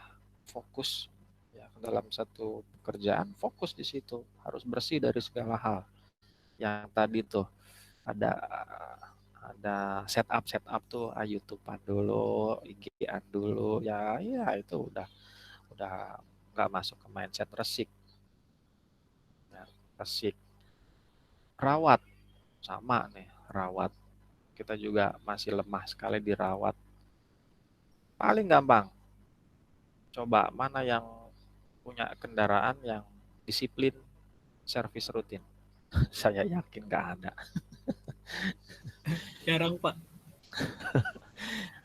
fokus ya dalam satu pekerjaan, fokus di situ, harus bersih dari segala hal. Yang tadi tuh ada setup tuh YouTube-an dulu, IG-an dulu, ya itu udah nggak masuk ke mindset resik. Ya, resik rawat sama nih, rawat kita juga masih lemah sekali dirawat. Paling gampang, coba mana yang punya kendaraan yang disiplin servis rutin. Saya yakin nggak ada. Jarang, Pak.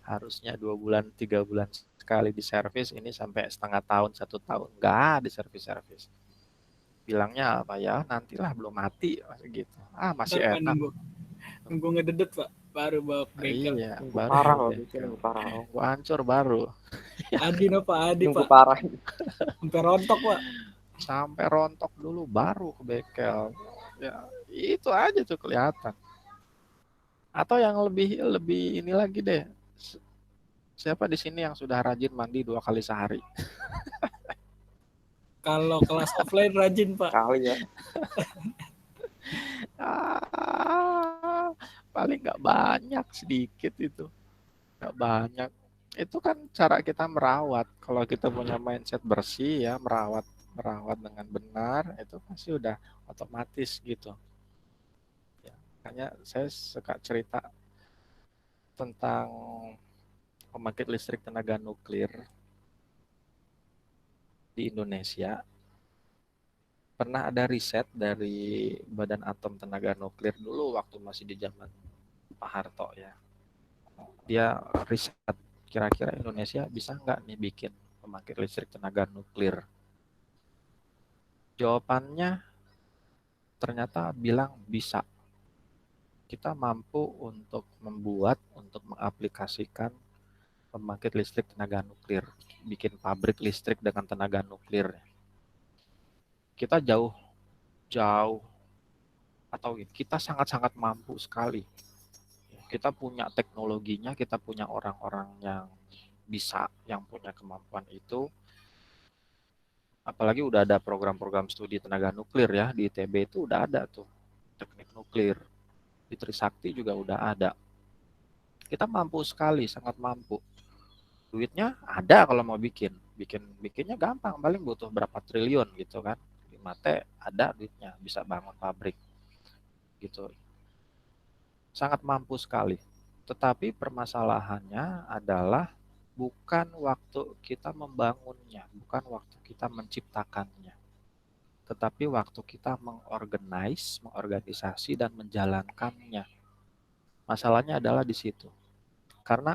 Harusnya 2 bulan 3 bulan sekali diservis, ini sampai setengah tahun 1 tahun nggak diservis-servis. Bilangnya apa ya, nantilah belum mati gitu. Masih Ntar Pak enak. nunggu ngededet, Pak. Baru bawa ke bengkel. Iya, Nunggu baru parah ke loh, biasanya bengkel. nunggu parah. Nunggu hancur baru. Adi no, Pak. Adi, Nunggu Pak. parah. Sampai rontok, Pak. Sampai rontok dulu baru ke bengkel. Ya, itu aja tuh kelihatan. Atau yang lebih lebih ini lagi deh. Siapa di sini yang sudah rajin mandi 2 kali sehari? Kalau kelas offline rajin, Pak. Kali ya. Ah, paling nggak banyak, sedikit itu. Nggak banyak. Itu kan cara kita merawat. Kalau kita punya mindset bersih ya, merawat merawat dengan benar, itu pasti udah otomatis gitu. Ya, makanya saya suka cerita tentang pembangkit listrik tenaga nuklir di Indonesia. Pernah ada riset dari Badan Atom Tenaga Nuklir dulu waktu masih di zaman Pak Harto ya. Dia riset kira-kira Indonesia bisa nggak nih bikin pembangkit listrik tenaga nuklir. Jawabannya ternyata bilang bisa. Kita mampu untuk membuat, untuk mengaplikasikan pembangkit listrik tenaga nuklir. Bikin pabrik listrik dengan tenaga nuklir. Kita jauh, jauh, atau kita sangat-sangat mampu sekali. Kita punya teknologinya, kita punya orang-orang yang bisa, yang punya kemampuan itu. Apalagi udah ada program-program studi tenaga nuklir ya, di ITB itu udah ada tuh teknik nuklir, di Trisakti juga udah ada. Kita mampu sekali, sangat mampu. Duitnya ada kalau mau bikinnya gampang, paling butuh berapa triliun gitu kan. 5T ada duitnya, bisa bangun pabrik gitu. Sangat mampu sekali. Tetapi permasalahannya adalah bukan waktu kita membangunnya, bukan waktu kita menciptakannya, tetapi waktu kita mengorganisasi dan menjalankannya. Masalahnya adalah di situ. Karena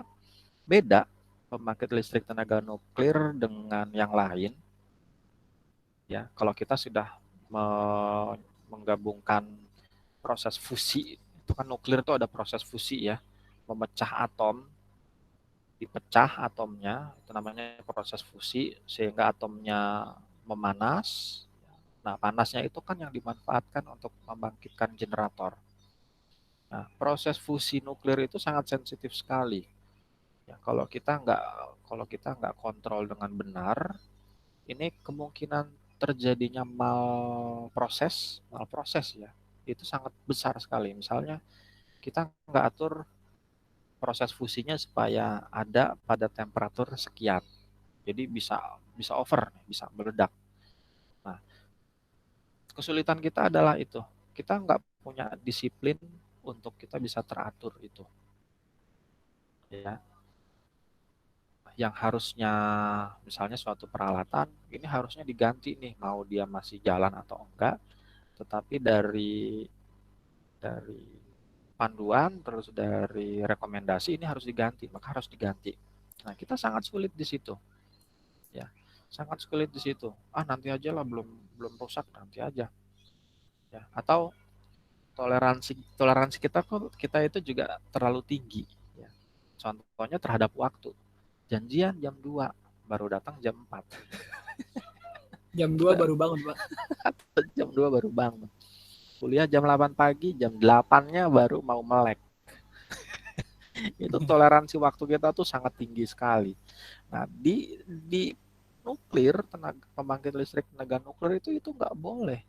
beda pembangkit listrik tenaga nuklir dengan yang lain. Ya, kalau kita sudah menggabungkan proses fusi, itu kan nuklir itu ada proses fusi ya, memecah atom, dipecah atomnya, itu namanya proses fusi, sehingga atomnya memanas. Nah, panasnya itu kan yang dimanfaatkan untuk membangkitkan generator. Nah, proses fusi nuklir itu sangat sensitif sekali. Ya, kalau kita nggak kontrol dengan benar, ini kemungkinan terjadinya malproses ya, itu sangat besar sekali. Misalnya kita nggak atur proses fusinya supaya ada pada temperatur sekian, jadi bisa bisa over, bisa meledak. Nah, kesulitan kita adalah itu, kita nggak punya disiplin untuk kita bisa teratur itu. Ya, yang harusnya misalnya suatu peralatan ini harusnya diganti nih, mau dia masih jalan atau enggak, tetapi dari panduan terus dari rekomendasi ini harus diganti, maka harus diganti. Nah, kita sangat sulit di situ, ya, sangat sulit di situ. Ah, nanti aja lah, belum belum rusak, nanti aja, ya. Atau toleransi toleransi kita itu juga terlalu tinggi, ya. Contohnya terhadap waktu, janjian jam 2 baru datang jam 4. Jam 2 baru bangun, Pak. Jam 2 baru bangun. Kuliah jam 8 pagi, jam 8-nya baru mau melek. Itu toleransi waktu kita tuh sangat tinggi sekali. Nah, di nuklir, tenaga pembangkit listrik tenaga nuklir itu nggak boleh,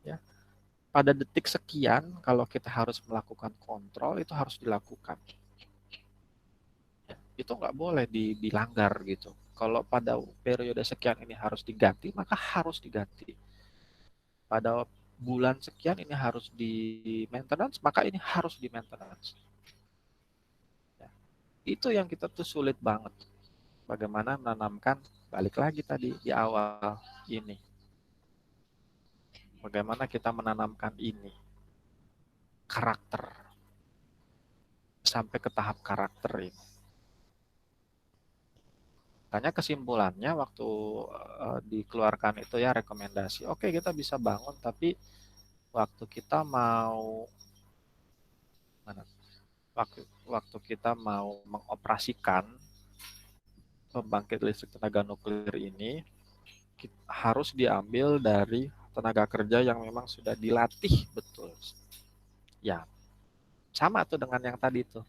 ya. Pada detik sekian kalau kita harus melakukan kontrol itu harus dilakukan. Ya, itu nggak boleh dilanggar gitu. Kalau pada periode sekian ini harus diganti, maka harus diganti. Pada bulan sekian ini harus di maintenance, maka ini harus di maintenance. Ya, itu yang kita tuh sulit banget. Bagaimana menanamkan, balik lagi tadi di awal ini. Bagaimana kita menanamkan ini, karakter, sampai ke tahap karakter ini. Makanya kesimpulannya waktu dikeluarkan itu ya rekomendasi, oke kita bisa bangun, tapi waktu kita mau waktu kita mau mengoperasikan pembangkit listrik tenaga nuklir ini harus diambil dari tenaga kerja yang memang sudah dilatih betul. Ya, sama tuh dengan yang tadi tuh.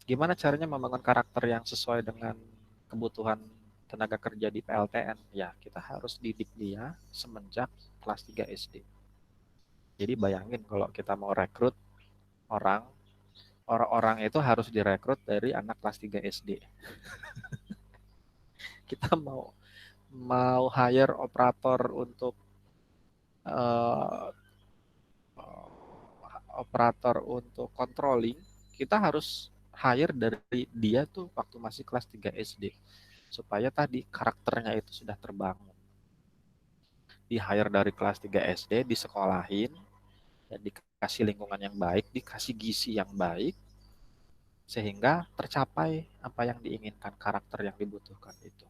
Gimana caranya membangun karakter yang sesuai dengan kebutuhan tenaga kerja di PLTN? Ya, kita harus didik dia semenjak kelas 3 SD. Jadi bayangin kalau kita mau rekrut orang itu harus direkrut dari anak kelas 3 SD. Kita mau hire operator untuk uh, controlling, kita harus hire dari dia tuh waktu masih kelas 3 SD. Supaya tadi karakternya itu sudah terbangun. Di hire dari kelas 3 SD, disekolahin, dan dikasih lingkungan yang baik, dikasih gizi yang baik, sehingga tercapai apa yang diinginkan, karakter yang dibutuhkan itu.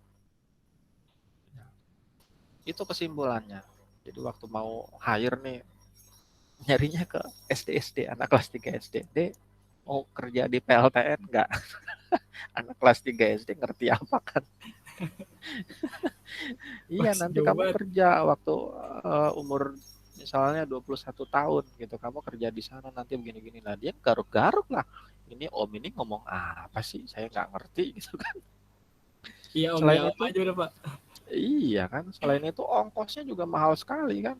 Itu kesimpulannya. Jadi waktu mau hire nih, nyarinya ke SD, anak kelas 3 SD. Mau kerja di PLTN enggak? Anak kelas 3 SD ngerti apa kan? Iya, nanti kamu Banget. kerja waktu umur misalnya 21 tahun gitu, kamu kerja di sana nanti begini-gini. Nah, dia garuk-garuk lah. Ini om ini ngomong apa sih? Saya nggak ngerti gitu kan. Iya om, Selain ya om itu, aja udah Pak. iya kan, selain itu ongkosnya juga mahal sekali kan.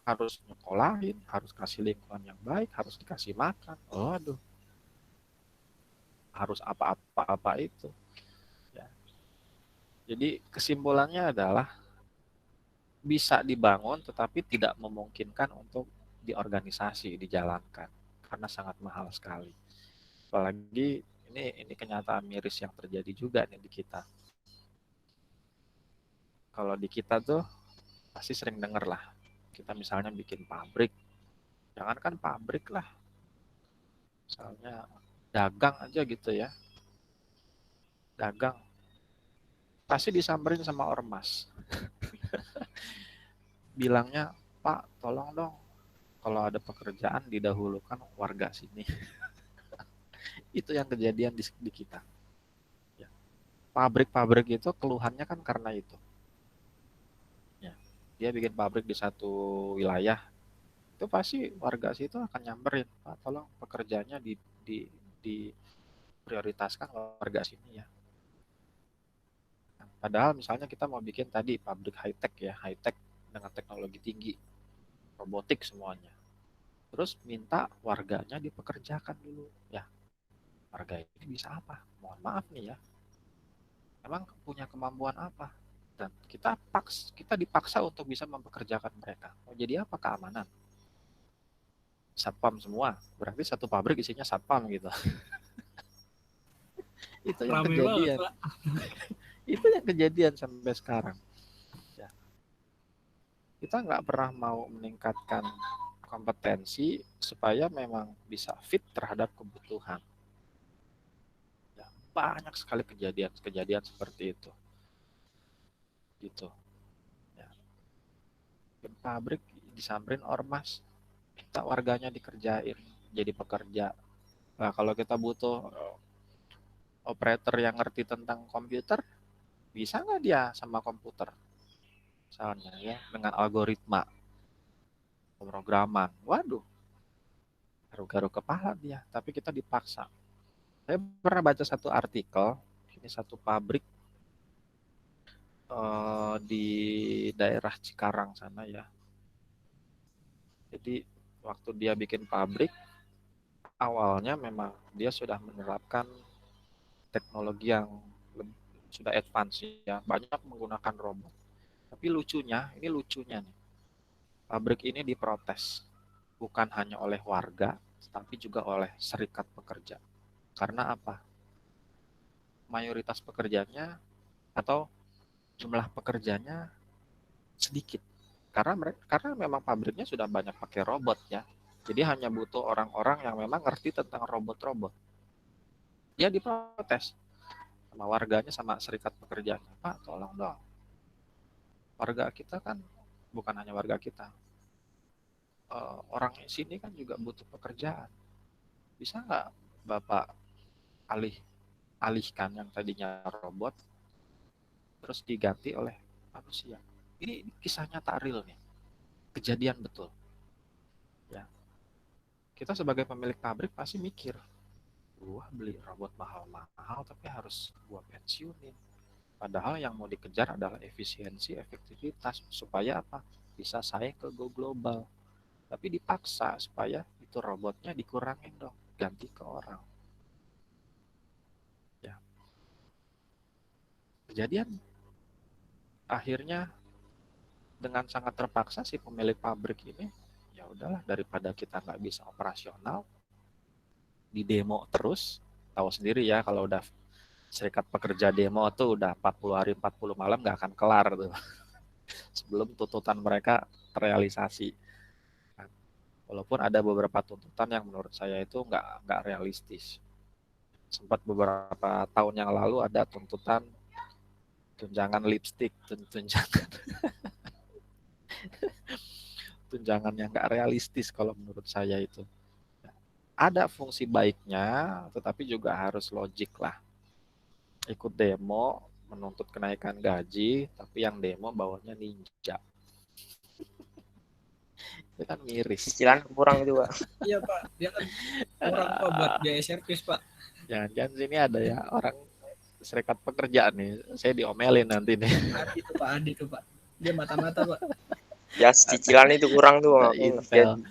Harus nyekolahin, harus kasih lingkungan yang baik, harus dikasih makan. Aduh, harus apa-apa itu. Ya. Jadi kesimpulannya adalah bisa dibangun tetapi tidak memungkinkan untuk diorganisasi, dijalankan karena sangat mahal sekali. Apalagi ini kenyataan miris yang terjadi juga nih di kita. Kalau di kita tuh pasti sering denger lah, kita misalnya bikin pabrik, jangankan pabrik lah, misalnya dagang aja gitu ya, dagang pasti disamperin sama ormas, bilangnya Pak tolong dong kalau ada pekerjaan didahulukan warga sini. Itu yang kejadian di kita. Ya. Pabrik-pabrik itu keluhannya kan karena itu. Ya. Dia bikin pabrik di satu wilayah, itu pasti warga situ akan nyamperin, Pak tolong pekerjaannya diprioritaskan warga sini ya. Padahal misalnya kita mau bikin tadi pabrik high tech ya, high tech dengan teknologi tinggi, robotik semuanya. Terus minta warganya dipekerjakan dulu. Ya, warga ini bisa apa? Mohon maaf nih ya. Emang punya kemampuan apa? Dan kita dipaksa untuk bisa mempekerjakan mereka. Mau jadi apa? Keamanan. Satpam semua. Berarti satu pabrik isinya satpam gitu. Itu yang Rame banget, kejadian. Pak. Itu yang kejadian sampai sekarang. Ya. Kita nggak pernah mau meningkatkan kompetensi supaya memang bisa fit terhadap kebutuhan. Ya, banyak sekali kejadian-kejadian seperti itu. Gitu. Ya. Di pabrik disamperin ormas, minta warganya dikerjain jadi pekerja. Nah, kalau kita butuh operator yang ngerti tentang komputer, bisa nggak dia sama komputer? Misalnya ya, dengan algoritma pemrograman. Waduh, garuk-garuk kepala dia, tapi kita dipaksa. Saya pernah baca satu artikel, ini satu pabrik di daerah Cikarang sana ya. Jadi waktu dia bikin pabrik, awalnya memang dia sudah menerapkan teknologi yang sudah advance ya, banyak menggunakan robot. Tapi ini lucunya nih, pabrik ini diprotes bukan hanya oleh warga, tapi juga oleh serikat pekerja. Karena apa? Mayoritas pekerjanya atau jumlah pekerjanya sedikit. Karena memang pabriknya sudah banyak pakai robot ya. Jadi hanya butuh orang-orang yang memang ngerti tentang robot-robot. Dia diprotes sama warganya, sama serikat pekerjanya. Pak, tolong dong. Warga kita kan bukan hanya warga kita. Orang sini kan juga butuh pekerjaan. Bisa nggak Bapak alihkan yang tadinya robot terus diganti oleh manusia? Ini kisah nyata real nih. Kejadian betul. Ya. Kita sebagai pemilik pabrik pasti mikir, gua beli robot mahal-mahal tapi harus gua pensiunin. Padahal yang mau dikejar adalah efisiensi, efektivitas supaya apa? Bisa saing ke go global. Tapi dipaksa supaya itu robotnya dikurangin dong, ganti ke orang. Ya. Kejadian akhirnya dengan sangat terpaksa si pemilik pabrik ini, ya udahlah daripada kita nggak bisa operasional, di demo terus, tahu sendiri ya kalau udah serikat pekerja demo tuh udah 40 hari 40 malam nggak akan kelar tuh sebelum tuntutan mereka terrealisasi. Walaupun ada beberapa tuntutan yang menurut saya itu nggak realistis. Sempat beberapa tahun yang lalu ada tuntutan tunjangan lipstick, tunjangan tunjangan yang nggak realistis kalau menurut saya itu. Ada fungsi baiknya, tetapi juga harus logik lah. Ikut demo, menuntut kenaikan gaji, tapi yang demo bawanya ninja. Itu kan miris. Cicilan kurang juga. Iya Pak, dia kan kurang Pak buat biaya servis Pak. Jangan-jangan sini ada ya orang serikat pekerja nih, saya diomelin nanti nih. Adi tuh Pak, dia mata-mata Pak. Ya cicilan itu kurang tuh. Intel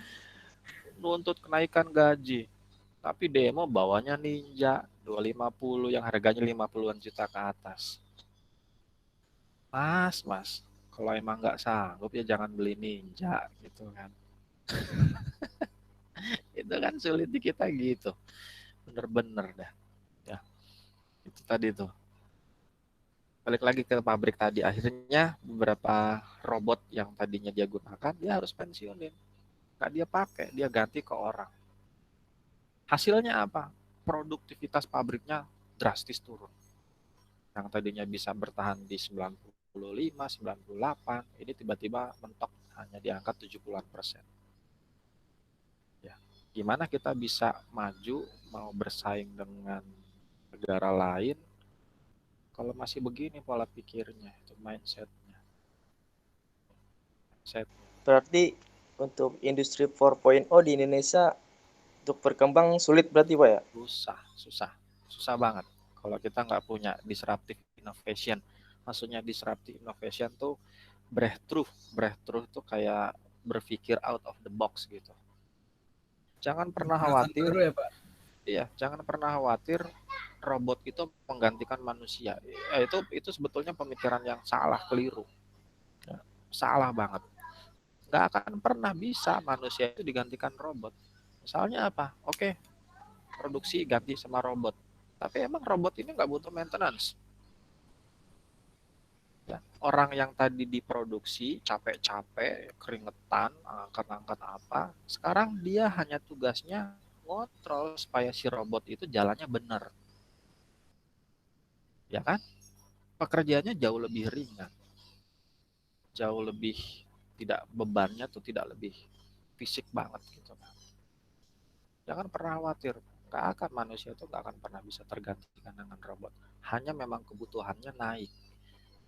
nuntut kenaikan gaji, tapi demo bawanya ninja 250 yang harganya 50-an juta ke atas. Mas, kalau emang nggak sanggup ya jangan beli ninja gitu kan. Itu kan sulit di kita gitu. Bener-bener dah. Ya, itu tadi tuh. Balik lagi ke pabrik tadi, akhirnya beberapa robot yang tadinya dia gunakan, dia harus pensiunin. Nggak dia pakai, dia ganti ke orang. Hasilnya apa? Produktivitas pabriknya drastis turun. Yang tadinya bisa bertahan di 95, 98, ini tiba-tiba mentok hanya di angka 70-an%. Ya, gimana kita bisa maju, mau bersaing dengan negara lain, kalau masih begini pola pikirnya, itu mindsetnya. Berarti untuk industri 4.0 di Indonesia untuk berkembang sulit berarti Pak ya? Susah banget. Kalau kita nggak punya disruptive innovation, maksudnya disruptive innovation tuh breakthrough tuh kayak berpikir out of the box gitu. Jangan pernah khawatir. Ya, Pak. Iya, jangan pernah khawatir robot itu menggantikan manusia. Itu sebetulnya pemikiran yang salah, keliru. Ya, salah banget. Nggak akan pernah bisa manusia itu digantikan robot. Misalnya apa? Oke, produksi ganti sama robot. Tapi emang robot ini nggak butuh maintenance. Ya, orang yang tadi diproduksi capek-capek, keringetan, angkat-angkat apa, sekarang dia hanya tugasnya ngontrol supaya si robot itu jalannya benar, ya kan? Pekerjaannya jauh lebih ringan, jauh lebih tidak bebannya tuh tidak lebih fisik banget gitu kan. Jangan pernah khawatir, nggak akan manusia itu nggak akan pernah bisa tergantikan dengan robot. Hanya memang kebutuhannya naik.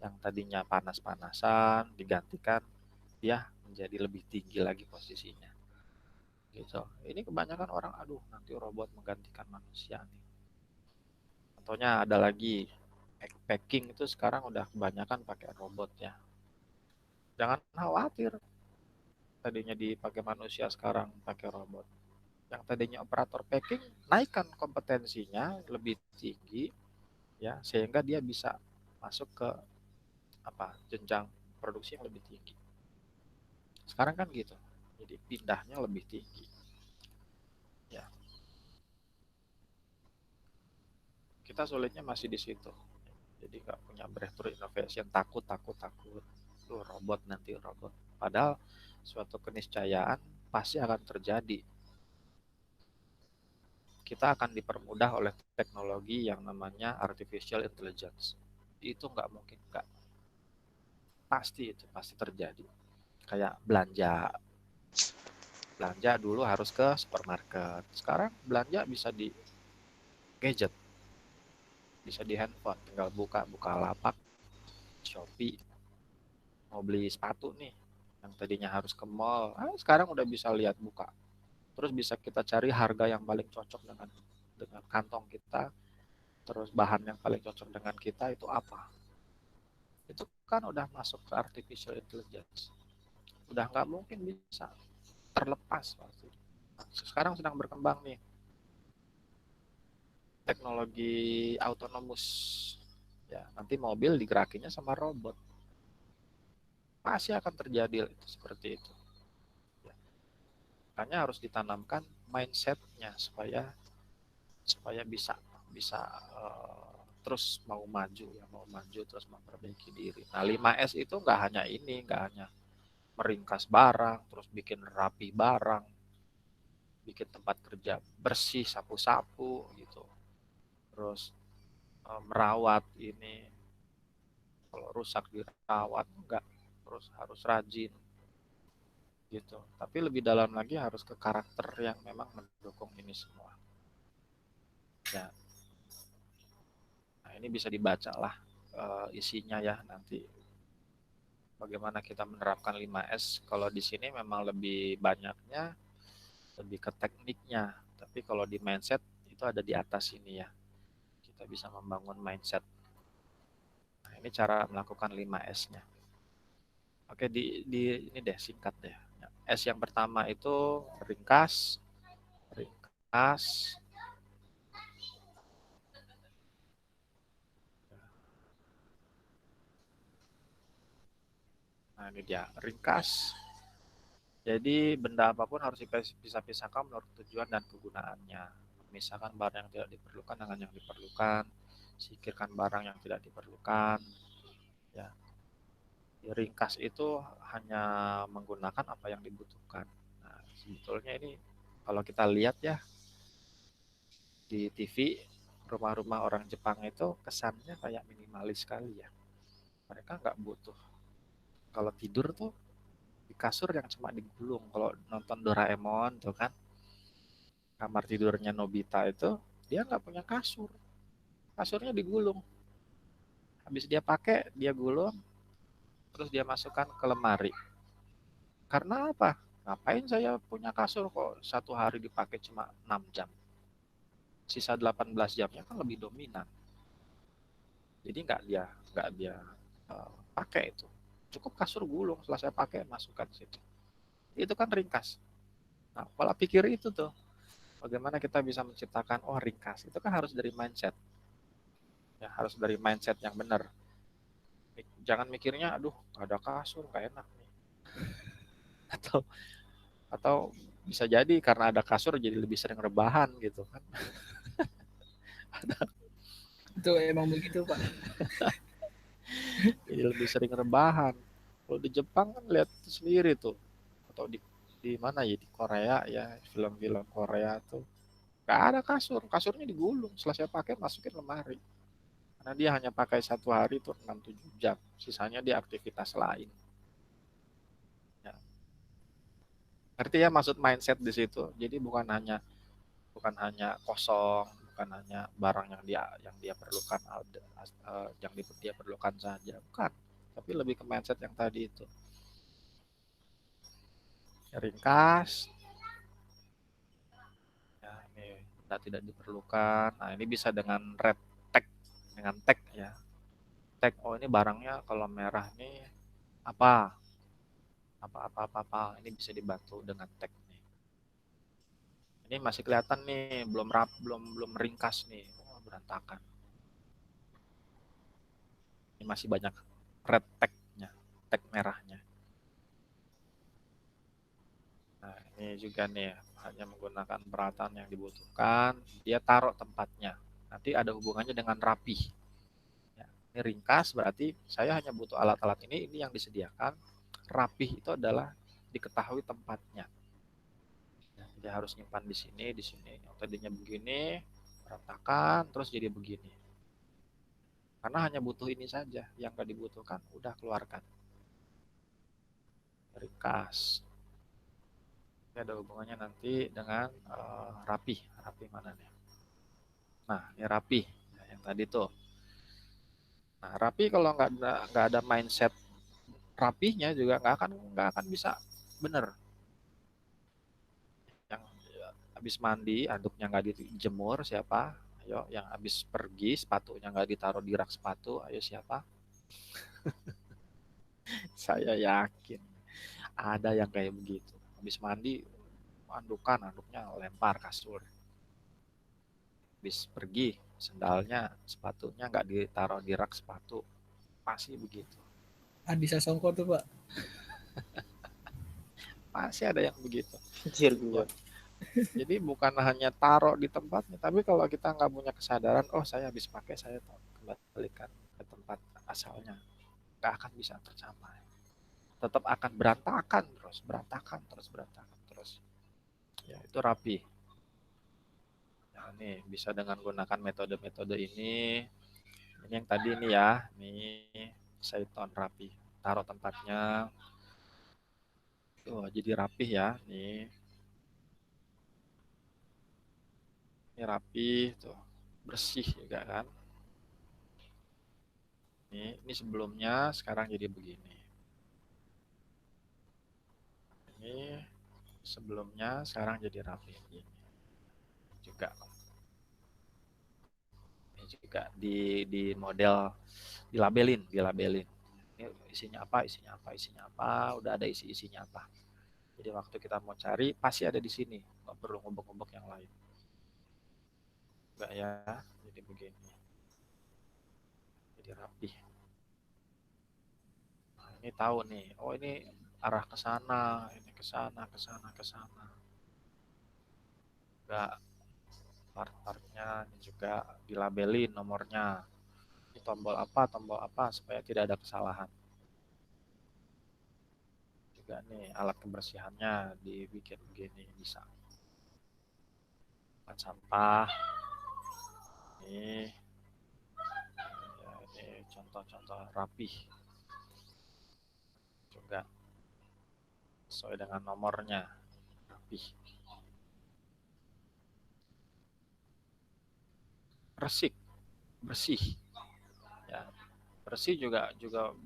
Yang tadinya panas-panasan digantikan dia menjadi lebih tinggi lagi posisinya. Gitu. Ini kebanyakan orang, aduh nanti robot menggantikan manusia nih. Contohnya ada lagi packing itu sekarang udah kebanyakan pakai robot ya. Jangan khawatir, tadinya dipakai manusia sekarang pakai robot. Yang tadinya operator packing naikkan kompetensinya lebih tinggi ya sehingga dia bisa masuk ke jenjang produksi yang lebih tinggi. Sekarang kan gitu. Jadi pindahnya lebih tinggi. Ya, kita sulitnya masih di situ. Jadi nggak punya breakthrough innovation, takut. Tuh robot nanti robot. Padahal suatu keniscayaan pasti akan terjadi. Kita akan dipermudah oleh teknologi yang namanya artificial intelligence. Itu nggak mungkin nggak. Pasti itu pasti terjadi. Kayak belanja. Belanja dulu harus ke supermarket. Sekarang belanja bisa di gadget, bisa di handphone. Tinggal buka lapak, Shopee, mau beli sepatu nih, yang tadinya harus ke mall, sekarang udah bisa lihat buka. Terus bisa kita cari harga yang paling cocok dengan kantong kita, terus bahan yang paling cocok dengan kita itu apa. Itu kan udah masuk ke artificial intelligence. Udah nggak mungkin bisa terlepas pasti. Nah, sekarang sedang berkembang nih teknologi autonomous. Ya, nanti mobil digerakinya sama robot. Pasti akan terjadi itu seperti itu. Ya. Makanya harus ditanamkan mindsetnya supaya bisa terus mau maju ya, mau maju terus memperbaiki diri. Nah, 5S itu nggak hanya ini, nggak hanya meringkas barang, terus bikin rapi barang, bikin tempat kerja bersih, sapu-sapu gitu. Terus merawat ini, kalau rusak dirawat enggak, terus harus rajin gitu. Tapi lebih dalam lagi harus ke karakter yang memang mendukung ini semua. Ya, nah ini bisa dibaca lah isinya ya nanti. Bagaimana kita menerapkan 5S? Kalau di sini memang lebih banyaknya lebih ke tekniknya. Tapi kalau di mindset itu ada di atas ini ya. Kita bisa membangun mindset. Nah, ini cara melakukan 5S-nya. Oke, ini deh singkat deh. S yang pertama itu ringkas, ringkas. Nah, ini dia, ringkas. Jadi benda apapun harus dipisah-pisahkan menurut tujuan dan kegunaannya. Misalkan barang yang tidak diperlukan dengan yang diperlukan, singkirkan barang yang tidak diperlukan. Ya, ringkas itu hanya menggunakan apa yang dibutuhkan. Nah, sebetulnya ini kalau kita lihat ya di TV, rumah-rumah orang Jepang itu kesannya kayak minimalis sekali ya. Mereka nggak butuh. Kalau tidur tuh di kasur yang cuma digulung. Kalau nonton Doraemon tuh kan, kamar tidurnya Nobita itu dia nggak punya kasur. Kasurnya digulung. Habis dia pakai, dia gulung, terus dia masukkan ke lemari. Karena apa? Ngapain saya punya kasur kok satu hari dipakai cuma 6 jam. Sisa 18 jamnya kan lebih dominan. Jadi nggak dia pakai itu. Cukup kasur gulung, setelah saya pakai masukkan situ. Itu kan ringkas. Nah, pola pikir itu tuh. Bagaimana kita bisa menciptakan ringkas? Itu kan harus dari mindset. Ya, harus dari mindset yang benar. Jangan mikirnya aduh, nggak ada kasur, nggak enak nih. Atau bisa jadi karena ada kasur jadi lebih sering rebahan gitu kan. Itu emang begitu Pak. Jadi lebih sering rebahan. Kalau di Jepang kan lihat sendiri tuh, atau di mana ya, di Korea ya, film-film Korea tuh gak ada kasur, kasurnya digulung, setelah saya pakai masukin lemari, karena dia hanya pakai satu hari tuh 6-7 jam, sisanya dia aktivitas lain ya. Ngerti ya maksud mindset di situ? Jadi bukan hanya kosong, bukan hanya barang yang dia perlukan, yang dia perlukan saja, bukan, tapi lebih ke mindset yang tadi itu. Ringkas ya, ini tidak diperlukan. Nah, ini bisa dengan red tag, dengan tag ya, tag, oh ini barangnya kalau merah nih apa ini bisa dibantu dengan tag nih. Ini masih kelihatan nih, belum ringkas nih, oh, berantakan. Ini masih banyak red tag-nya, tag merahnya. Nah, ini juga nih, hanya menggunakan peralatan yang dibutuhkan, dia taruh tempatnya. Nanti ada hubungannya dengan rapi. Ya, ini ringkas, berarti saya hanya butuh alat-alat ini yang disediakan. Rapih itu adalah diketahui tempatnya. Ya, dia harus nyimpan di sini, di sini. Yang tadinya begini, berantakan, terus jadi begini. Karena hanya butuh ini saja, yang gak dibutuhkan, udah keluarkan. Ringkas. Ini ada hubungannya nanti dengan rapih. Rapih mana nih? Nah, ini rapih. Nah, yang tadi tuh. Nah, rapi kalau nggak ada mindset rapihnya juga nggak akan bisa bener. Yang habis mandi anduknya nggak dijemur siapa? Ayo, yang habis pergi sepatunya nggak ditaruh di rak sepatu, ayo siapa? Saya yakin ada yang kayak begitu. Habis mandi anduknya lempar kasur. Habis pergi sendalnya sepatunya nggak ditaruh di rak sepatu, pasti begitu. Bisa songkok tuh Pak. Masih ada yang begitu. Anjir Ya. gua. Jadi bukan hanya taruh di tempatnya, tapi kalau kita nggak punya kesadaran, oh saya habis pakai, saya kembalikan ke tempat asalnya, nggak akan bisa tercapai. Tetap akan berantakan terus. Ya itu rapi. Ya, nih bisa dengan gunakan metode-metode ini. Ini yang tadi nih ya, nih Seiton rapi. Taruh tempatnya, jadi rapi ya, nih. Ini rapi tuh, bersih juga kan. Ini sebelumnya, sekarang jadi begini. Ini sebelumnya, sekarang jadi rapi begini. Juga. Ini juga di model dilabelin. Ini isinya apa, udah ada isinya apa. Jadi waktu kita mau cari pasti ada di sini, nggak perlu ngubek-ngubek yang lain. Enggak ya, jadi begini. Jadi rapi. Nah, ini tahu nih, oh ini arah ke sana, ini ke sana, ke sana, ke sana. Enggak, part-partnya ini juga dilabelin nomornya. Ini tombol apa supaya tidak ada kesalahan. Juga nih alat kebersihannya dibikin begini bisa. Tempat sampah. Ini ya, ini contoh-contoh rapih juga sesuai dengan nomornya, rapih. Resik, bersih ya. Bersih juga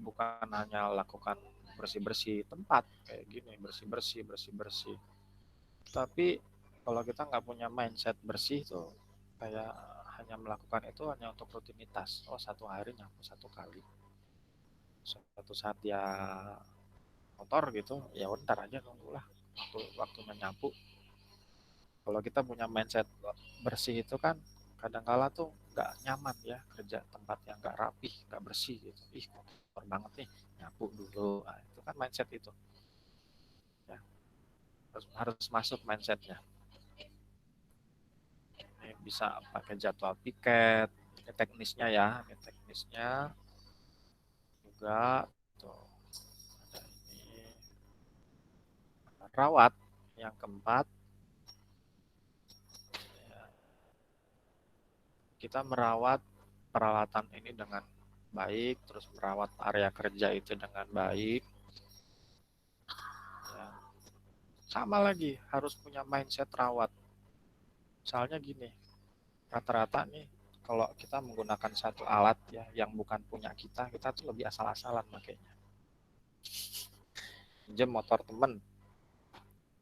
bukan hanya lakukan bersih-bersih tempat kayak gini, bersih-bersih, tapi kalau kita nggak punya mindset bersih tuh kayak hanya melakukan itu hanya untuk rutinitas. Oh, satu hari nyapu satu kali, suatu saat ya kotor gitu, ya ntar aja nunggulah waktunya nyapu. Kalau kita punya mindset bersih itu kan kadang-kala tuh nggak nyaman ya, kerja tempat yang nggak rapih, nggak bersih gitu. Ih, kotor banget nih, nyapu dulu. Nah, itu kan mindset itu. Ya, harus masuk mindsetnya. Ini bisa pakai jadwal piket, Ini teknisnya ya, ini teknisnya juga tuh ada ini rawat yang keempat ya, kita merawat peralatan ini dengan baik, terus merawat area kerja itu dengan baik ya. Sama lagi harus punya mindset rawat. Misalnya gini, rata-rata nih kalau kita menggunakan satu alat ya yang bukan punya kita tuh lebih asal-asalan makanya. Pinjam motor temen,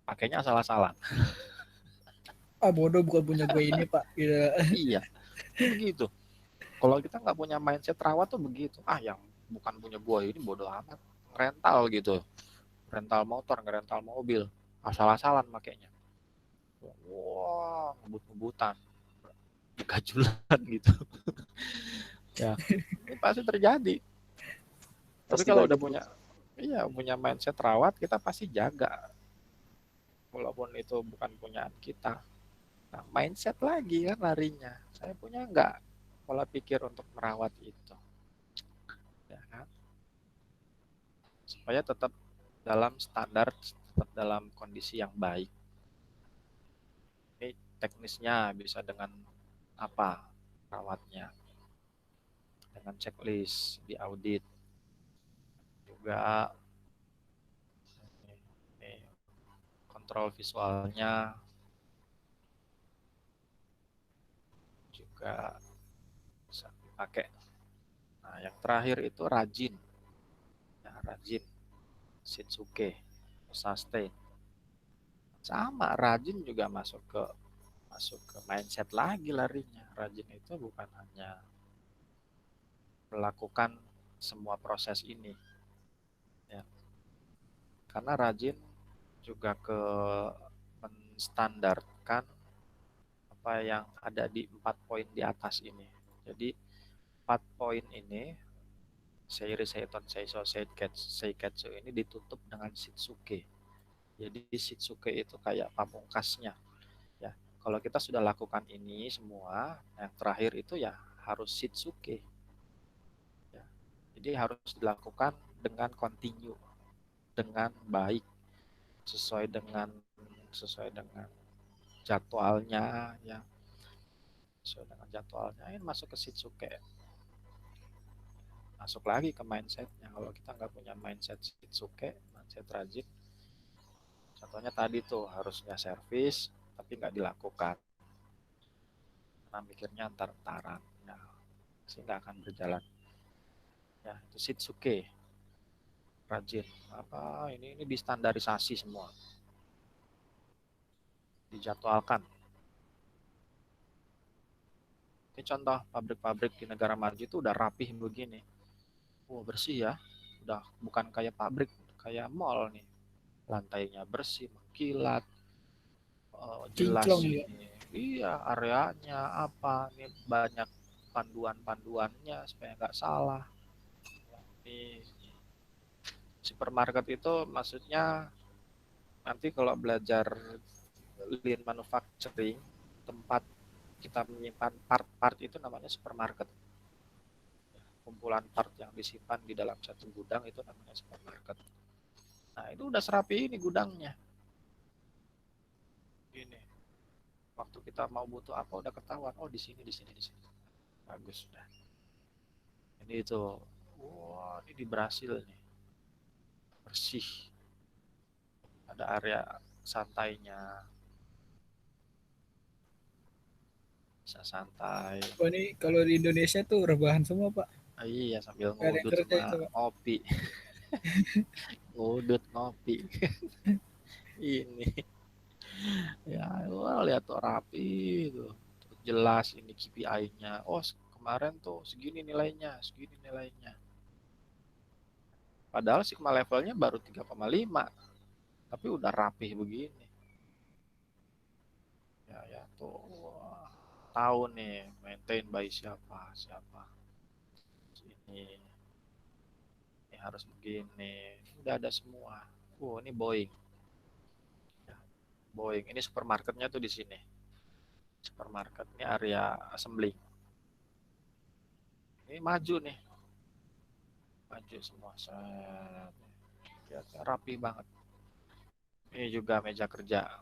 pakainya asal-asalan. Ah bodoh, bukan punya gue ini pak. Gitu. Iya, begitu. Kalau kita nggak punya mindset rawat tuh begitu. Ah, yang bukan punya gua ini bodoh amat. Rental gitu. Rental motor, ngerental mobil. Asal-asalan makanya. Wah, ngebut-ngebutan. Gajulan gitu. Ya, ini pasti terjadi. Tapi Pasti kalau udah begitu. punya mindset rawat, kita pasti jaga. Walaupun itu bukan punyaan kita. Nah, mindset lagi kan larinya. Saya punya nggak pola pikir untuk merawat itu. Ya kan? Supaya tetap dalam standar, tetap dalam kondisi yang baik. Ini teknisnya bisa dengan apa rawatnya, dengan checklist di audit juga ini kontrol visualnya juga bisa dipakai. Nah, yang terakhir itu rajin, ya, rajin, Shinsuke, sustain. Sama rajin juga masuk ke mindset lagi larinya. Rajin itu bukan hanya melakukan semua proses ini, ya. Karena rajin juga menstandarkan apa yang ada di 4 poin di atas ini. Jadi 4 poin ini Seiri Seiton Seiso Seiketsu ini ditutup dengan Shitsuke. Jadi Shitsuke itu kayak pamungkasnya ya. Kalau kita sudah lakukan ini semua, yang terakhir itu ya harus Shitsuke ya. Jadi harus dilakukan dengan continue, dengan baik, sesuai dengan jadwalnya ya, sesuai dengan jadwalnya. Ini masuk ke Shitsuke, masuk lagi ke mindsetnya. Kalau kita nggak punya mindset Shitsuke, mindset rajin, contohnya tadi tuh harusnya servis tapi nggak dilakukan karena mikirnya antar-antaran ya, pasti nggak akan berjalan ya. Itu Shitsuke, rajin apa ini distandarisasi semua, dijadwalkan. Ini contoh pabrik-pabrik di negara maju itu udah rapih begini. Bersih ya. Udah bukan kayak pabrik, kayak mall nih. Lantainya bersih, mengkilat, jelas Kinclong ya. ini. Iya, areanya apa, ini banyak panduan-panduannya supaya nggak salah. Ini supermarket itu maksudnya nanti kalau belajar lean manufacturing, tempat kita menyimpan part-part itu namanya supermarket. Kumpulan part yang disimpan di dalam satu gudang itu namanya supermarket. Nah, itu udah serapi ini gudangnya. Ini waktu kita mau butuh apa udah ketahuan. Oh, di sini, di sini, di sini. Bagus sudah. Ini itu. Wah, ini di Brasil nih. Bersih. Ada area santainya. Bisa santai. Wah ini kalau di Indonesia tuh rebahan semua pak. Iya, sambil Gak ada yang ngudut kerja sama itu pak. ngopi. Ngudut ngopi. Ini. Ya, wah, lihat tuh rapi tuh. Jelas ini KPI-nya. Oh, kemarin tuh segini nilainya, segini nilainya. Padahal sigma levelnya baru 3,5, tapi udah rapih begini. Ya tuh. Wah, tahu nih maintain by siapa, siapa. Ini harus begini. Udah ada semua. Ini Boeing. Ya, Boeing. Ini supermarketnya tuh di sini. Supermarket ini area assembly. Ini maju nih, maju semua, set. Ya, rapi banget. Ini juga meja kerja.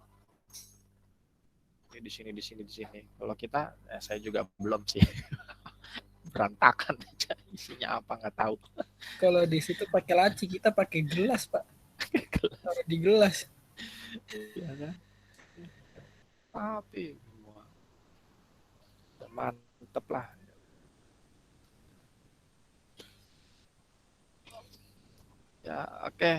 Ini di sini, di sini, di sini. Kalau kita, saya juga belum sih. Berantakan aja, isinya apa nggak tahu. Kalau di situ pakai laci, kita pakai gelas, Pak. Taruh di gelas. Ya kan? Tapi semua mantep lah. Ya, oke.